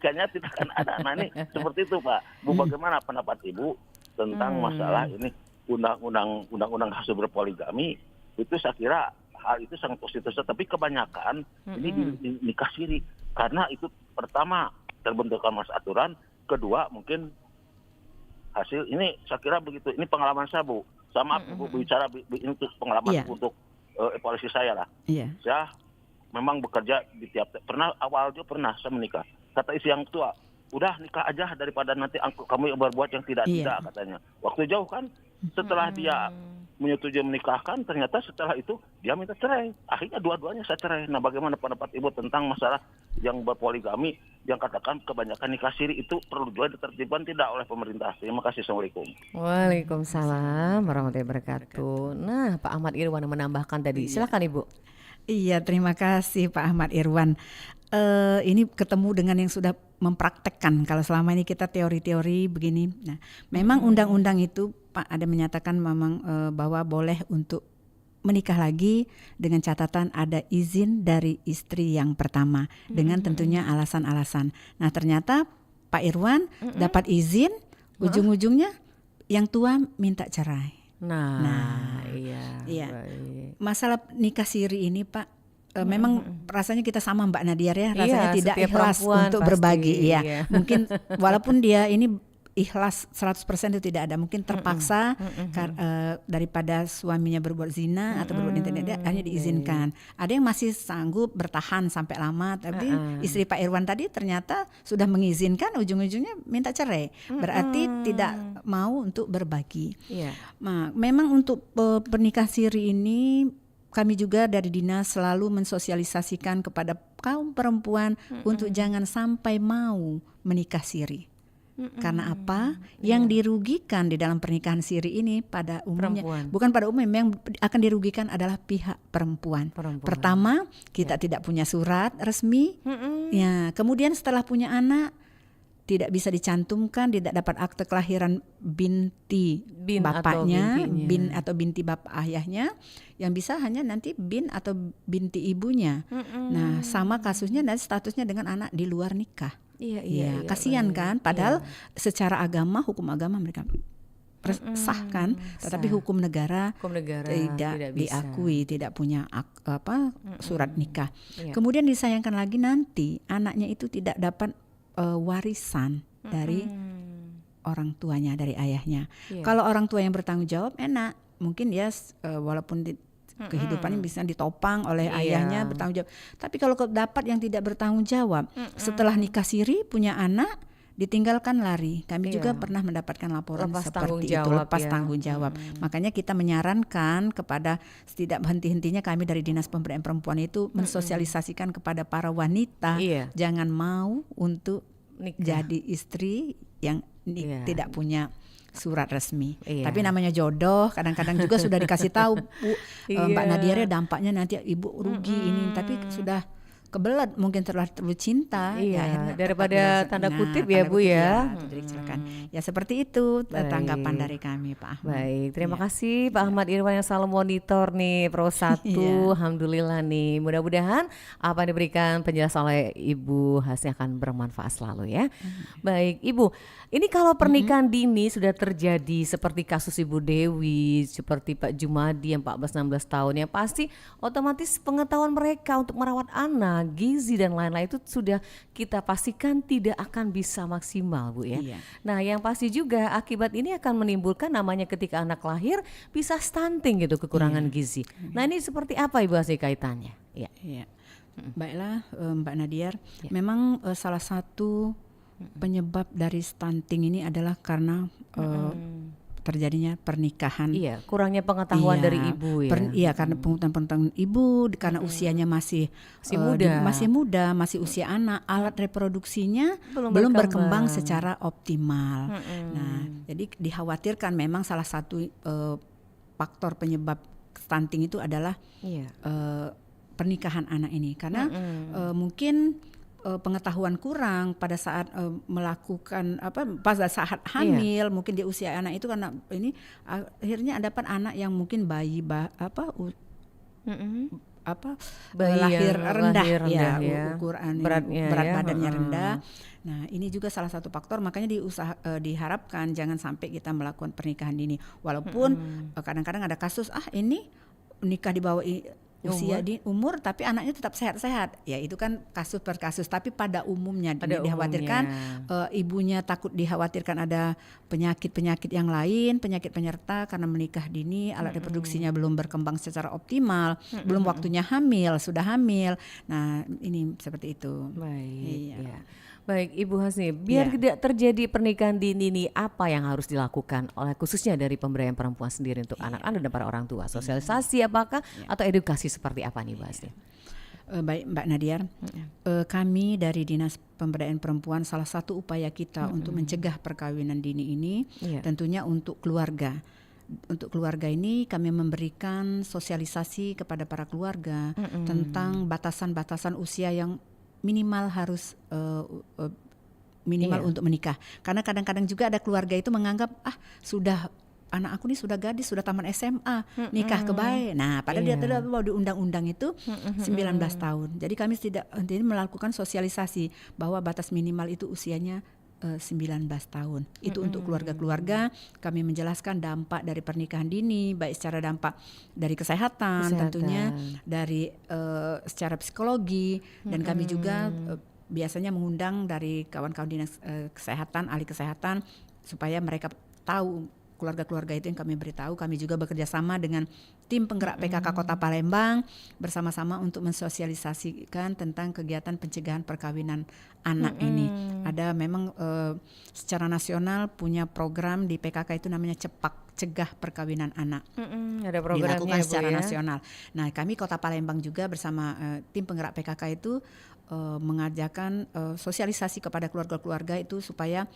Kayaknya tidak akan ada. Nah ini seperti itu Pak. Bu bagaimana pendapat Ibu tentang masalah ini undang-undang hasil berpoligami itu saya kira hal itu sangat positif. Tapi kebanyakan ini nikah siri karena itu pertama terbentukkan mas aturan, kedua mungkin hasil ini saya kira begitu. Ini pengalaman saya Bu. Sama Bu bicara ini untuk pengalaman untuk evaluasi saya lah. Saya memang bekerja di awal juga pernah saya menikah. Kata istri yang tua, udah nikah aja daripada nanti kamu berbuat yang tidak-tidak katanya. Waktu jauh kan, setelah dia menyetujui menikahkan, ternyata setelah itu dia minta cerai. Akhirnya dua-duanya saya cerai. Nah, bagaimana pendapat Ibu tentang masalah yang berpoligami, yang katakan kebanyakan nikah siri itu perlu juga ditertibkan tidak oleh pemerintah? Terima kasih. Assalamualaikum. Waalaikumsalam warahmatullahi wabarakatuh. Nah, Pak Ahmad Irwan menambahkan tadi. Silakan Ibu. Iya, terima kasih Pak Ahmad Irwan. Ini ketemu dengan yang sudah mempraktekkan. Kalau selama ini kita teori-teori begini. Nah, memang undang-undang itu Pak ada menyatakan memang bahwa boleh untuk menikah lagi dengan catatan ada izin dari istri yang pertama dengan tentunya alasan-alasan. Nah, ternyata Pak Irwan dapat izin, ujung-ujungnya yang tua minta cerai. Nah, iya. Baik. Masalah nikah siri ini Pak, memang rasanya kita sama Mbak Nadiar ya, rasanya tidak ikhlas untuk pasti, berbagi. Iya. Mungkin walaupun dia ini ikhlas 100% itu tidak ada, mungkin terpaksa daripada suaminya berbuat zina atau berbuat internet, hanya diizinkan. Ada yang masih sanggup bertahan sampai lama, tapi istri Pak Irwan tadi ternyata sudah mengizinkan, ujung-ujungnya minta cerai. Berarti tidak mau untuk berbagi. Nah, memang untuk pernikahan siri ini kami juga dari dinas selalu mensosialisasikan kepada kaum perempuan untuk jangan sampai mau menikah siri. Karena apa? Yang dirugikan di dalam pernikahan siri ini pada umumnya, bukan pada umumnya, yang akan dirugikan adalah pihak perempuan. Pertama, kita tidak punya surat resmi. Ya, kemudian setelah punya anak tidak bisa dicantumkan, tidak dapat akte kelahiran binti bapaknya, bin atau binti bapak ayahnya, yang bisa hanya nanti bin atau binti ibunya. Nah, sama kasusnya dan statusnya dengan anak di luar nikah. Iya, kasihan kan? Padahal secara agama, hukum agama mereka sah kan, tetapi hukum negara tidak diakui, tidak punya surat nikah. Kemudian disayangkan lagi nanti anaknya itu tidak dapat warisan dari orang tuanya, dari ayahnya. Kalau orang tua yang bertanggung jawab enak, mungkin ya walaupun kehidupannya bisa ditopang oleh ayahnya bertanggung jawab. Tapi kalau dapat yang tidak bertanggung jawab, setelah nikah siri punya anak ditinggalkan lari. Kami juga pernah mendapatkan laporan seperti itu, lepas tanggung jawab. Makanya kita menyarankan kepada setidak henti-hentinya kami dari Dinas Pemberdayaan Perempuan itu mensosialisasikan kepada para wanita jangan mau untuk jadi istri yang tidak punya surat resmi. Tapi namanya jodoh, kadang-kadang juga sudah dikasih tahu Bu, Mbak Nadia dampaknya nanti ibu rugi ini, tapi sudah kebelet mungkin terlalu cinta daripada tanda kutip ya Bu ya. Ya seperti itu tanggapan dari kami Pak Ahmad. Baik, terima kasih Pak Ahmad Irwan yang selalu monitor nih Pro 1. Alhamdulillah nih, mudah-mudahan apa yang diberikan penjelasan oleh Ibu Hasni akan bermanfaat selalu ya. Baik Ibu, ini kalau pernikahan dini sudah terjadi seperti kasus Ibu Dewi, seperti Pak Jumadi yang 14-16 tahun, ya pasti otomatis pengetahuan mereka untuk merawat anak, gizi dan lain-lain itu sudah kita pastikan tidak akan bisa maksimal Bu ya. Nah yang pasti juga akibat ini akan menimbulkan namanya ketika anak lahir bisa stunting gitu, kekurangan gizi. Nah ini seperti apa Ibu Hasni kaitannya? Baiklah Mbak Nadiar, memang salah satu penyebab dari stunting ini adalah karena terjadinya pernikahan. Kurangnya pengetahuan dari ibu ya. Karena pengetahuan ibu, karena usianya masih muda, masih usia anak, alat reproduksinya belum berkembang secara optimal. Nah, jadi dikhawatirkan memang salah satu faktor penyebab stunting itu adalah pernikahan anak ini, karena mungkin pengetahuan kurang pada saat melakukan pada saat hamil, mungkin di usia anak itu, karena ini akhirnya dapat anak yang mungkin bayi lahir rendah ukuran berat badannya rendah. Nah ini juga salah satu faktor, makanya diharapkan jangan sampai kita melakukan pernikahan dini, walaupun kadang-kadang ada kasus ini nikah di bawah usia di umur tapi anaknya tetap sehat-sehat, ya itu kan kasus per kasus. Tapi pada umumnya dikhawatirkan ibunya takut dikhawatirkan ada penyakit-penyakit yang lain, penyakit penyerta karena menikah dini, alat reproduksinya belum berkembang secara optimal, belum waktunya hamil, sudah hamil. Nah ini seperti itu. Baik. Iya. Baik Ibu Hasni, biar tidak terjadi pernikahan dini ini, apa yang harus dilakukan oleh khususnya dari pemberdayaan perempuan sendiri untuk anak-anak dan para orang tua? Sosialisasi apakah atau edukasi seperti apa nih Mbak Hasni? Baik Mbak Nadiar, kami dari Dinas Pemberdayaan Perempuan salah satu upaya kita untuk mencegah perkawinan dini ini tentunya untuk keluarga. Untuk keluarga ini kami memberikan sosialisasi kepada para keluarga tentang batasan-batasan usia yang minimal harus minimal untuk menikah. Karena kadang-kadang juga ada keluarga itu menganggap sudah anak aku nih sudah gadis, sudah tamat SMA, nikah kebaik. Nah, padahal dia tidak bahwa di undang-undang itu 19 tahun. Jadi kami tidak melakukan sosialisasi bahwa batas minimal itu usianya 19 tahun. Itu untuk keluarga-keluarga. Kami menjelaskan dampak dari pernikahan dini, baik secara dampak dari kesehatan. Tentunya dari secara psikologi, dan kami juga biasanya mengundang dari kawan-kawan dinas kesehatan, ahli kesehatan, supaya mereka tahu, keluarga-keluarga itu yang kami beritahu. Kami juga bekerja sama dengan tim penggerak PKK Kota Palembang bersama-sama untuk mensosialisasikan tentang kegiatan pencegahan perkawinan anak ini. Ada memang secara nasional punya program di PKK itu namanya CEPAK, Cegah Perkawinan Anak. Ada programnya dilakukan secara ya? nasional. Nah, kami Kota Palembang juga bersama tim penggerak PKK itu mengajarkan sosialisasi kepada keluarga-keluarga itu supaya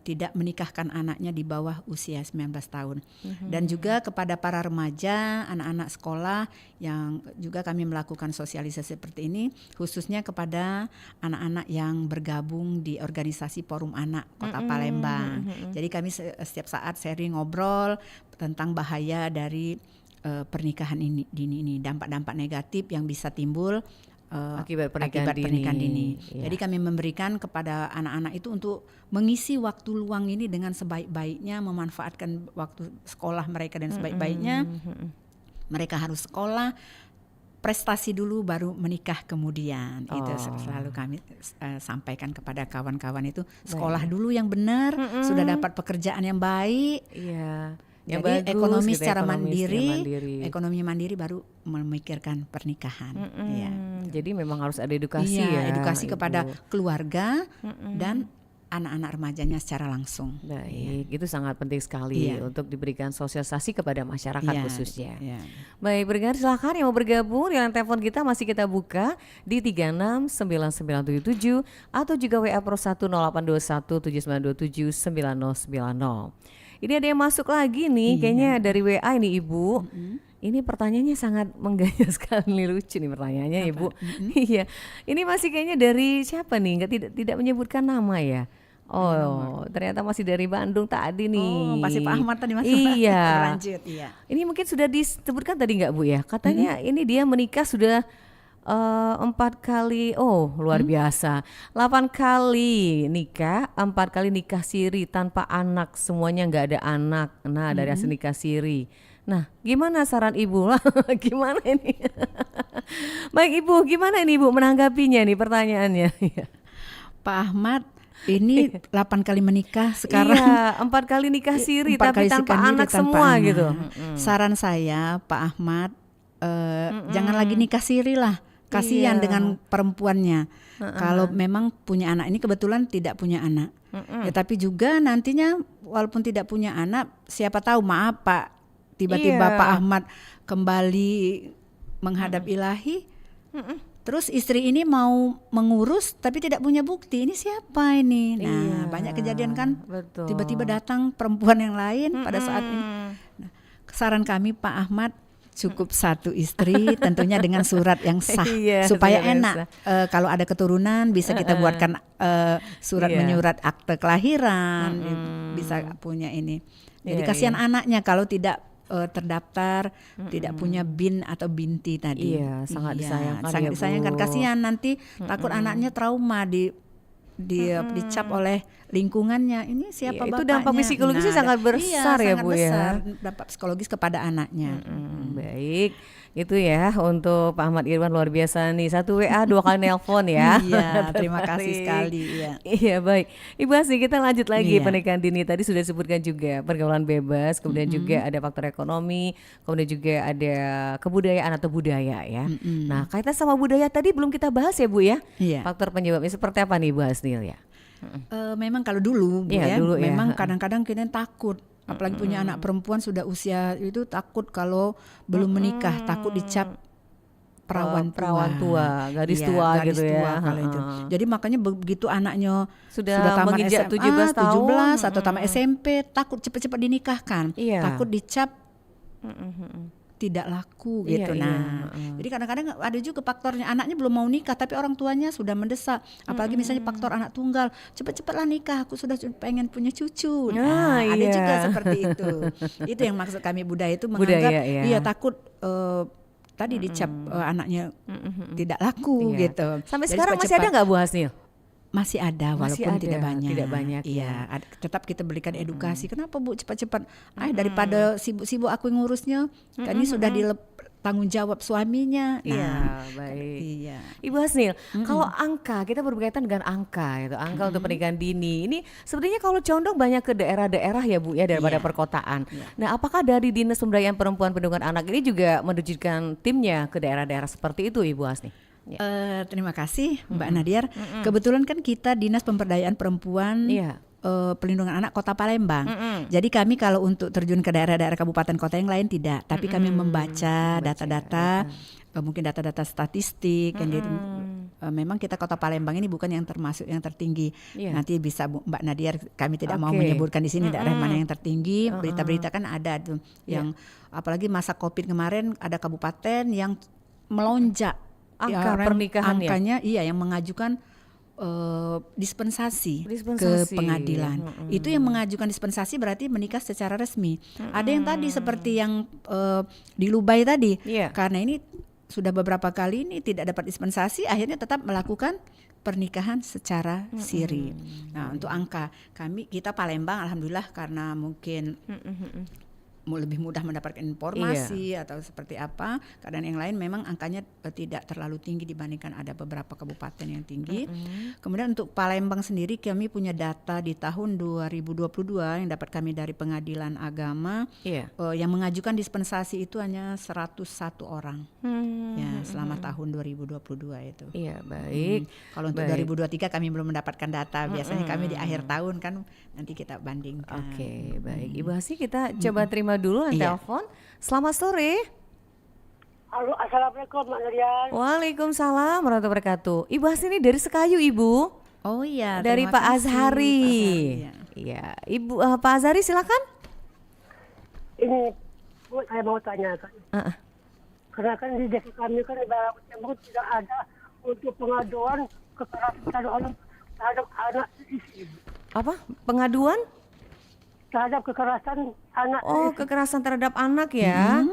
tidak menikahkan anaknya di bawah usia 19 tahun. Dan juga kepada para remaja, anak-anak sekolah yang juga kami melakukan sosialisasi seperti ini, khususnya kepada anak-anak yang bergabung di organisasi Forum Anak Kota Palembang. Jadi kami setiap saat sharing, ngobrol tentang bahaya dari pernikahan dini ini, dampak-dampak negatif yang bisa timbul akibat pernikahan dini. Jadi kami memberikan kepada anak-anak itu untuk mengisi waktu luang ini dengan sebaik-baiknya, memanfaatkan waktu sekolah mereka dan sebaik-baiknya. Mereka harus sekolah, prestasi dulu baru menikah kemudian. Itu selalu kami sampaikan kepada kawan-kawan itu, sekolah dulu yang benar, sudah dapat pekerjaan yang baik. Yang jadi bagus, ekonomi gitu, secara mandiri. Ekonomi mandiri baru memikirkan pernikahan. Jadi memang harus ada edukasi edukasi Ibu. kepada keluarga dan anak-anak remajanya secara langsung. Baik, itu sangat penting sekali untuk diberikan sosialisasi kepada masyarakat khususnya. Baik, pendengar silakan yang mau bergabung, dengan telepon kita masih kita buka di 369977 atau juga WA Pro 1 0821 7927 9090. Ini ada yang masuk lagi nih, kayaknya dari WA ini Ibu. Ini pertanyaannya sangat menggaya sekali, lucu nih pertanyaannya Ibu. Iya, ini masih kayaknya dari siapa nih? Tidak menyebutkan nama ya. Ternyata masih dari Bandung tadi nih. Pasti Pak Ahmad tadi masuk. Iya. Lanjut. Iya. Ini mungkin sudah disebutkan tadi nggak Bu ya? Katanya ini dia menikah sudah 4 kali, luar biasa. 8 kali nikah, 4 kali nikah siri tanpa anak, semuanya nggak ada anak. Nah, dari hasil nikah siri. Nah, gimana saran Ibu? Gimana ini? Baik Ibu, gimana ini Ibu menanggapinya nih pertanyaannya? Pak Ahmad, ini 8 kali menikah sekarang. Iya, 4 kali nikah siri tapi tanpa anak semua anak. gitu. Saran saya Pak Ahmad, jangan lagi nikah siri lah. Kasihan dengan perempuannya. Kalau memang punya anak, ini kebetulan tidak punya anak. Tapi juga nantinya walaupun tidak punya anak, siapa tahu, maaf Pak, tiba-tiba Pak Ahmad kembali menghadap ilahi. Terus istri ini mau mengurus tapi tidak punya bukti. Ini siapa ini? Nah, banyak kejadian kan. Betul. Tiba-tiba datang perempuan yang lain pada saat ini. Nah, saran kami Pak Ahmad, cukup satu istri, tentunya dengan surat yang sah, supaya enak. Kalau ada keturunan bisa kita buatkan surat menyurat akte kelahiran, bisa punya ini. Jadi kasihan anaknya kalau tidak terdaftar, tidak punya bin atau binti tadi. Sangat disayangkan. Sangat disayangkan. Kasihan nanti takut anaknya trauma dicap oleh lingkungannya. Ini siapa bapaknya? Itu dampak psikologis sangat besar ya Bu besar, ya. Dampak psikologis kepada anaknya. Baik. Itu ya untuk Pak Ahmad Irwan luar biasa nih. 1 WA 2 kali nelpon ya. Iya, terima kasih sekali. Iya. Iya baik. Ibu Asni kita lanjut lagi Iya. pernikahan dini. Tadi sudah disebutkan juga pergaulan bebas, kemudian juga ada faktor ekonomi, kemudian juga ada kebudayaan atau budaya ya. Nah kaitan sama budaya tadi belum kita bahas ya Bu ya. Iya. Faktor penyebabnya seperti apa nih Bu Asnil ya? Memang kalau dulu Bu Iya, ya, dulu ya. memang kadang-kadang kita takut. Apalagi punya anak perempuan sudah usia itu takut kalau belum menikah, takut dicap perawan tua, gadis Iya, tua gadis gitu ya. tua kalau itu. Jadi makanya begitu anaknya Sudah tamat menginjak SMA, 17 tahun, 17 atau tamat SMP, takut cepat-cepat dinikahkan. Iya. Takut dicap tidak laku Iya, gitu. iya. Nah, jadi kadang-kadang ada juga faktornya anaknya belum mau nikah tapi orang tuanya sudah mendesak. Apalagi misalnya faktor anak tunggal, cepat-cepatlah nikah, aku sudah pengen punya cucu. Nah, ada iya. juga seperti itu. Itu yang maksud kami budaya itu menganggap Budaya, iya. iya takut tadi dicap anaknya tidak laku Iya. gitu. Sampai Jadi sekarang masih ada cepat-cepat. nggak Bu Hasnil? Masih ada Masih walaupun ada, tidak banyak. tidak banyak, Iya, tetap kita berikan edukasi. Kenapa Bu cepat-cepat? Daripada sibuk-sibuk aku yang ngurusnya, kan ini sudah tanggung jawab suaminya. Iya, Nah, baik. iya. Ibu Hasnil, kalau angka kita berkaitan dengan angka itu, angka untuk pernikahan dini. Ini sebenarnya kalau condong banyak ke daerah-daerah ya Bu ya daripada Iya. perkotaan. Nah, apakah dari Dinas Pemberdayaan Perempuan Perlindungan Anak ini juga menerjunkan timnya ke daerah-daerah seperti itu Ibu Hasni? Ya. Terima kasih Mbak Nadir. Kebetulan kan kita Dinas Pemberdayaan Perempuan Iya. Perlindungan Anak Kota Palembang. Jadi kami kalau untuk terjun ke daerah-daerah kabupaten kota yang lain tidak, tapi kami membaca data-data, mungkin data-data statistik yang memang kita Kota Palembang ini bukan yang termasuk yang tertinggi. Iya. Nanti bisa Mbak Nadir, kami tidak mau Oke. menyebutkan di sini daerah mana yang tertinggi. Berita-berita kan ada tuh yang apalagi masa Covid kemarin ada kabupaten yang melonjak Angka pernikahannya. angkanya yang mengajukan dispensasi ke Dispensasi. pengadilan. Itu yang mengajukan dispensasi berarti menikah secara resmi. Ada yang tadi seperti yang di Lubai tadi. Iya. Karena ini sudah beberapa kali ini tidak dapat dispensasi, akhirnya tetap melakukan pernikahan secara siri. Nah, untuk angka kita Palembang alhamdulillah karena mungkin lebih mudah mendapatkan informasi atau seperti apa. Kadang yang lain memang angkanya tidak terlalu tinggi dibandingkan ada beberapa kabupaten yang tinggi. Kemudian untuk Palembang sendiri kami punya data di tahun 2022 yang dapat kami dari Pengadilan Agama yang mengajukan dispensasi itu hanya 101 orang. Ya, selama tahun 2022 itu. Iya, baik. Kalau untuk 2023 kami belum mendapatkan data. Biasanya kami di akhir tahun kan nanti kita bandingkan. Oke, baik. Ibu Hasni kita coba terima dulu telepon. Selamat sore. Halo, assalamualaikum Mbak Narian. Waalaikumsalam warahmatullahi wabarakatuh. Ibu Hasni ini dari Sekayu Ibu. Oh iya. Dari terima Pak kasih, Azhari. Pak Azhari, Iya, Ibu Pak Azhari silakan. Ini Bu, saya mau tanya kan. Karena kan di desa kami kan di Barat Tembok tidak ada untuk pengaduan kekerasan terhadap anak istri. Apa? Pengaduan? Terhadap kekerasan anak. Oh, kekerasan terhadap anak ya.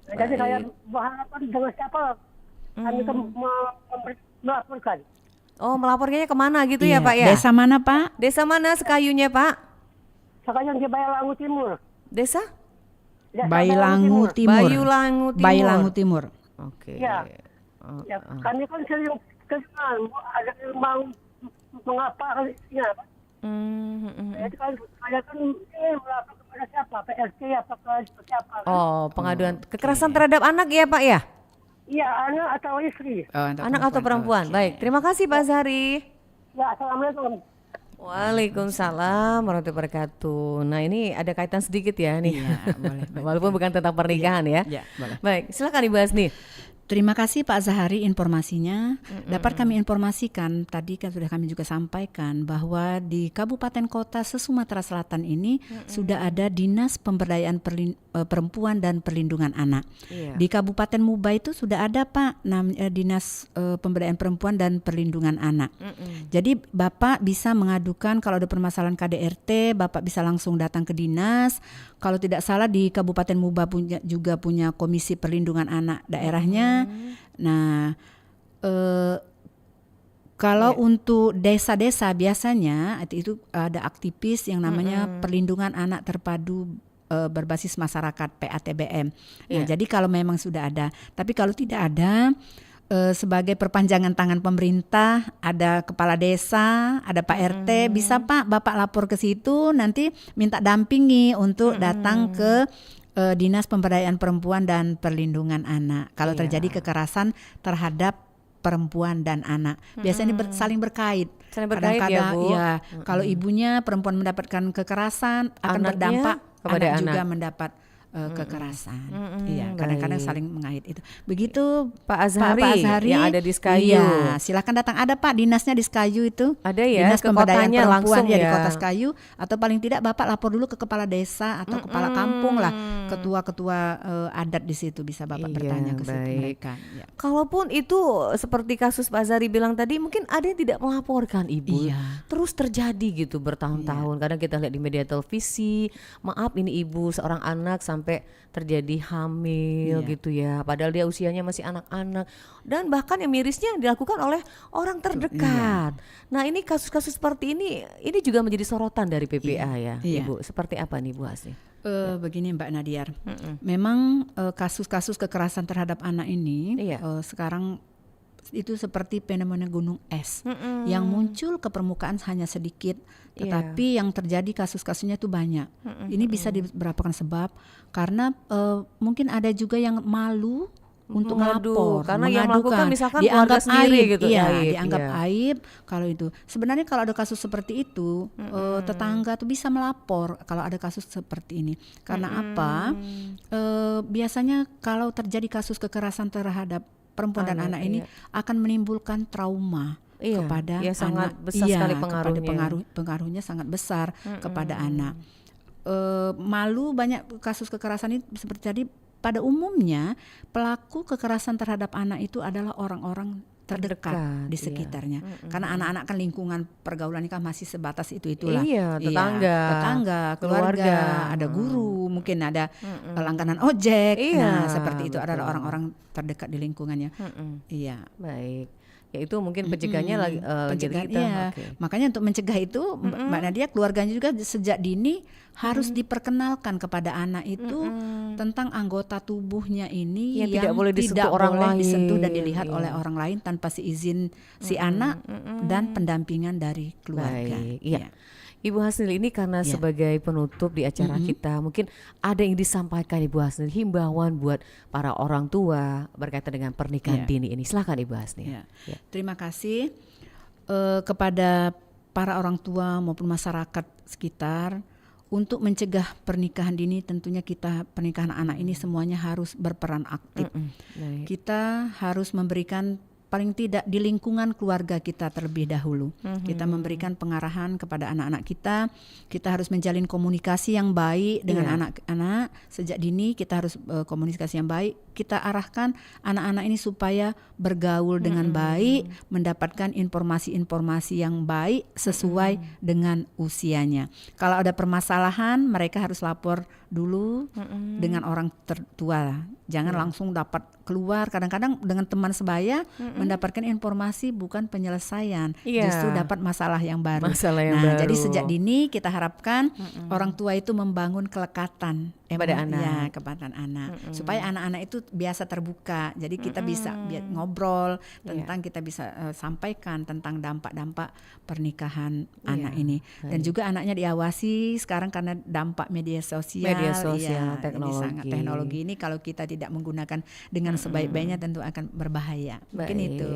Jadi saya berhadapan dengan siapa kami melaporkan. Oh, melaporkannya kemana gitu ya Pak ya? Desa mana Pak? Desa mana Sekayunya Pak? Sekarang di Bayalangu Timur. Desa? Bayulangu Timur. Bayulangu Timur. Bayulangu Timur. Oke. Ya. Ya, kami kan sering kenal ada yang mau mengapa ya. Jadi kan saya kan melapor kepada siapa? PRT apa ke siapa? Kan? Oh, pengaduan kekerasan terhadap anak ya Pak ya? Iya, anak atau istri. Anak atau perempuan. Baik, terima kasih Pak Zahri. Ya, assalamualaikum. Waalaikumsalam warahmatullahi wabarakatuh. Nah ini ada kaitan sedikit ya nih. Iya, boleh. Walaupun bukan tentang pernikahan ya. Iya, boleh. Baik, silakan Ibu Hasni. Terima kasih Pak Zahari informasinya. Dapat kami informasikan, tadi kan sudah kami juga sampaikan bahwa di Kabupaten Kota se-Sumatera Selatan ini sudah ada Dinas Pemberdayaan Perempuan dan Perlindungan Anak. Iya. Di Kabupaten Muba itu sudah ada Pak Dinas Pemberdayaan Perempuan dan Perlindungan Anak. Jadi Bapak bisa mengadukan kalau ada permasalahan KDRT, Bapak bisa langsung datang ke dinas. Kalau tidak salah di Kabupaten Muba juga punya Komisi Perlindungan Anak daerahnya. Nah, kalau untuk desa-desa biasanya itu ada aktivis yang namanya Perlindungan Anak Terpadu berbasis masyarakat PATBM. Nah, jadi kalau memang sudah ada, tapi kalau tidak ada, sebagai perpanjangan tangan pemerintah, ada kepala desa, ada Pak RT, bisa Pak Bapak lapor ke situ, nanti minta dampingi untuk datang ke Dinas Pemberdayaan Perempuan dan Perlindungan Anak. Kalau terjadi kekerasan terhadap perempuan dan anak, biasanya saling berkait. Kadang-kadang kalau ibunya perempuan mendapatkan kekerasan akan berdampak kepada anak juga mendapat kekerasan. Iya, kadang-kadang saling mengait itu. Begitu Pak Azhari yang ada di Sekayu. Iya, silakan datang. Ada Pak dinasnya di Sekayu itu. Ada ya, Dinas Pemberdayaan Perempuan langsung ya di Kota Sekayu, atau paling tidak Bapak lapor dulu ke kepala desa atau kepala kampung lah, ketua-ketua adat di situ bisa Bapak bertanya ke situ mereka. Ya. Kalaupun itu seperti kasus Pak Azhari bilang tadi, mungkin ada yang tidak melaporkan Ibu. Terus terjadi gitu bertahun-tahun. Kadang kita lihat di media televisi, maaf ini ibu seorang anak sampai terjadi hamil gitu ya, padahal dia usianya masih anak-anak, dan bahkan yang mirisnya dilakukan oleh orang terdekat. Nah, ini kasus-kasus seperti ini juga menjadi sorotan dari PPA ya, Ibu. Seperti apa nih Bu Hasni? Begini Mbak Nadiar, memang kasus-kasus kekerasan terhadap anak ini sekarang itu seperti fenomena gunung es yang muncul ke permukaan hanya sedikit, tetapi yang terjadi kasus-kasusnya itu banyak. Ini bisa diberapkan sebab karena mungkin ada juga yang malu untuk melapor, karena yang melakukan misalkan dianggap sendiri aib, gitu, dianggap aib. Kalau itu sebenarnya kalau ada kasus seperti itu, tetangga tuh bisa melapor kalau ada kasus seperti ini. Karena apa? Biasanya kalau terjadi kasus kekerasan terhadap perempuan dan anak ini akan menimbulkan trauma kepada sangat anak. Besar sekali pengaruhnya. Pengaruhnya sangat besar kepada anak. Malu banyak kasus kekerasan ini seperti tadi. Pada umumnya pelaku kekerasan terhadap anak itu adalah orang-orang terdekat di sekitarnya. Karena anak-anak kan lingkungan pergaulannya kan masih sebatas itu-itulah. Tetangga, keluarga, ada guru, mungkin ada langganan ojek. Nah, seperti itu adalah orang-orang terdekat di lingkungannya. Baik. Ya itu mungkin pencegahannya lagi Makanya untuk mencegah itu Mbak Nadia, keluarganya juga sejak dini harus diperkenalkan kepada anak itu tentang anggota tubuhnya ini yang tidak boleh disentuh dan dilihat oleh orang lain tanpa seizin si anak dan pendampingan dari keluarga. Ibu Hasnil, ini karena sebagai penutup di acara kita, mungkin ada yang disampaikan Ibu Hasnil, himbauan buat para orang tua berkaitan dengan pernikahan dini ini. Silakan Ibu Hasnil. Terima kasih kepada para orang tua maupun masyarakat sekitar untuk mencegah pernikahan dini. Tentunya kita pernikahan anak ini semuanya harus berperan aktif. Kita harus memberikan paling tidak di lingkungan keluarga kita terlebih dahulu. Kita memberikan pengarahan kepada anak-anak kita. Kita harus menjalin komunikasi yang baik dengan anak-anak sejak dini. Kita harus komunikasi yang baik. Kita arahkan anak-anak ini supaya bergaul dengan baik, mendapatkan informasi-informasi yang baik sesuai dengan usianya. Kalau ada permasalahan, mereka harus lapor dulu dengan orang tertua. Jangan langsung dapat keluar. Kadang-kadang dengan teman sebaya mendapatkan informasi bukan penyelesaian, justru dapat masalah yang baru. Jadi sejak dini kita harapkan orang tua itu membangun kelekatan kepada anak, supaya anak-anak itu biasa terbuka. Jadi kita bisa ngobrol tentang, kita bisa sampaikan tentang dampak-dampak pernikahan anak ini. Dan juga anaknya diawasi sekarang karena dampak media sosial, teknologi ini kalau kita tidak menggunakan dengan sebaik-baiknya tentu akan berbahaya. Mungkin itu.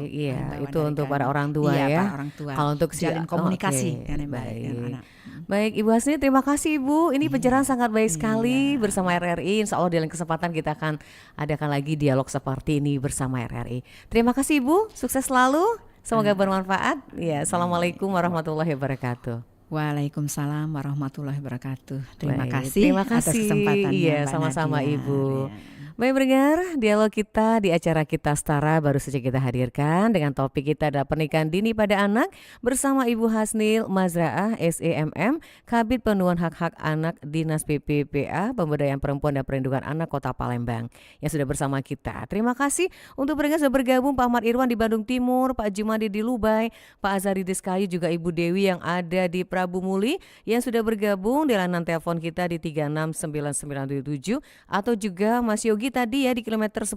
Itu untuk para orang tua para orang tua. Kalau untuk jalin komunikasi dengan baik dengan anak. Baik Ibu Hasni, terima kasih Ibu. Ini pencerahan sangat baik sekali bersama RRI. Insya Allah di lain kesempatan kita akan adakan lagi dialog seperti ini bersama RRI. Terima kasih Ibu, sukses selalu. Semoga bermanfaat. Assalamualaikum warahmatullahi wabarakatuh. Waalaikumsalam warahmatullahi wabarakatuh. Terima kasih atas kesempatannya. Sama-sama Ibu. Baik pendengar, dialog kita di acara Kita Setara baru saja kita hadirkan dengan topik kita adalah pernikahan dini pada anak bersama Ibu Hasnil Mazraah SEMM, Kabid Pemenuhan Hak-Hak Anak Dinas PPPA Pemberdayaan Perempuan dan Perlindungan Anak Kota Palembang yang sudah bersama kita. Terima kasih untuk pendengar sudah bergabung, Pak Ahmad Irwan di Bandung Timur, Pak Jumadi di Lubai, Pak Azari di Sekayu, juga Ibu Dewi yang ada di Prabu Muli yang sudah bergabung di layanan telepon kita di 369977 atau juga Mas Yogi tadi ya di kilometer 10,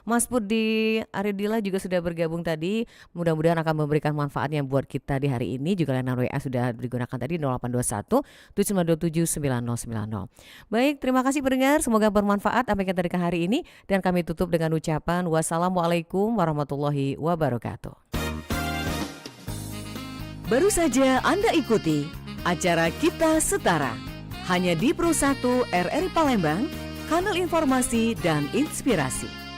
Mas Pur di Aridila juga sudah bergabung tadi. Mudah-mudahan akan memberikan manfaatnya buat kita di hari ini. Juga layanan WA sudah digunakan tadi 0821 7927 9090. Baik, terima kasih pendengar, semoga bermanfaat apa yang kita dengarkan hari ini, dan kami tutup dengan ucapan wassalamualaikum warahmatullahi wabarakatuh. Baru saja Anda ikuti acara Kita Setara hanya di Pro 1 RRI Palembang, kanal informasi dan inspirasi.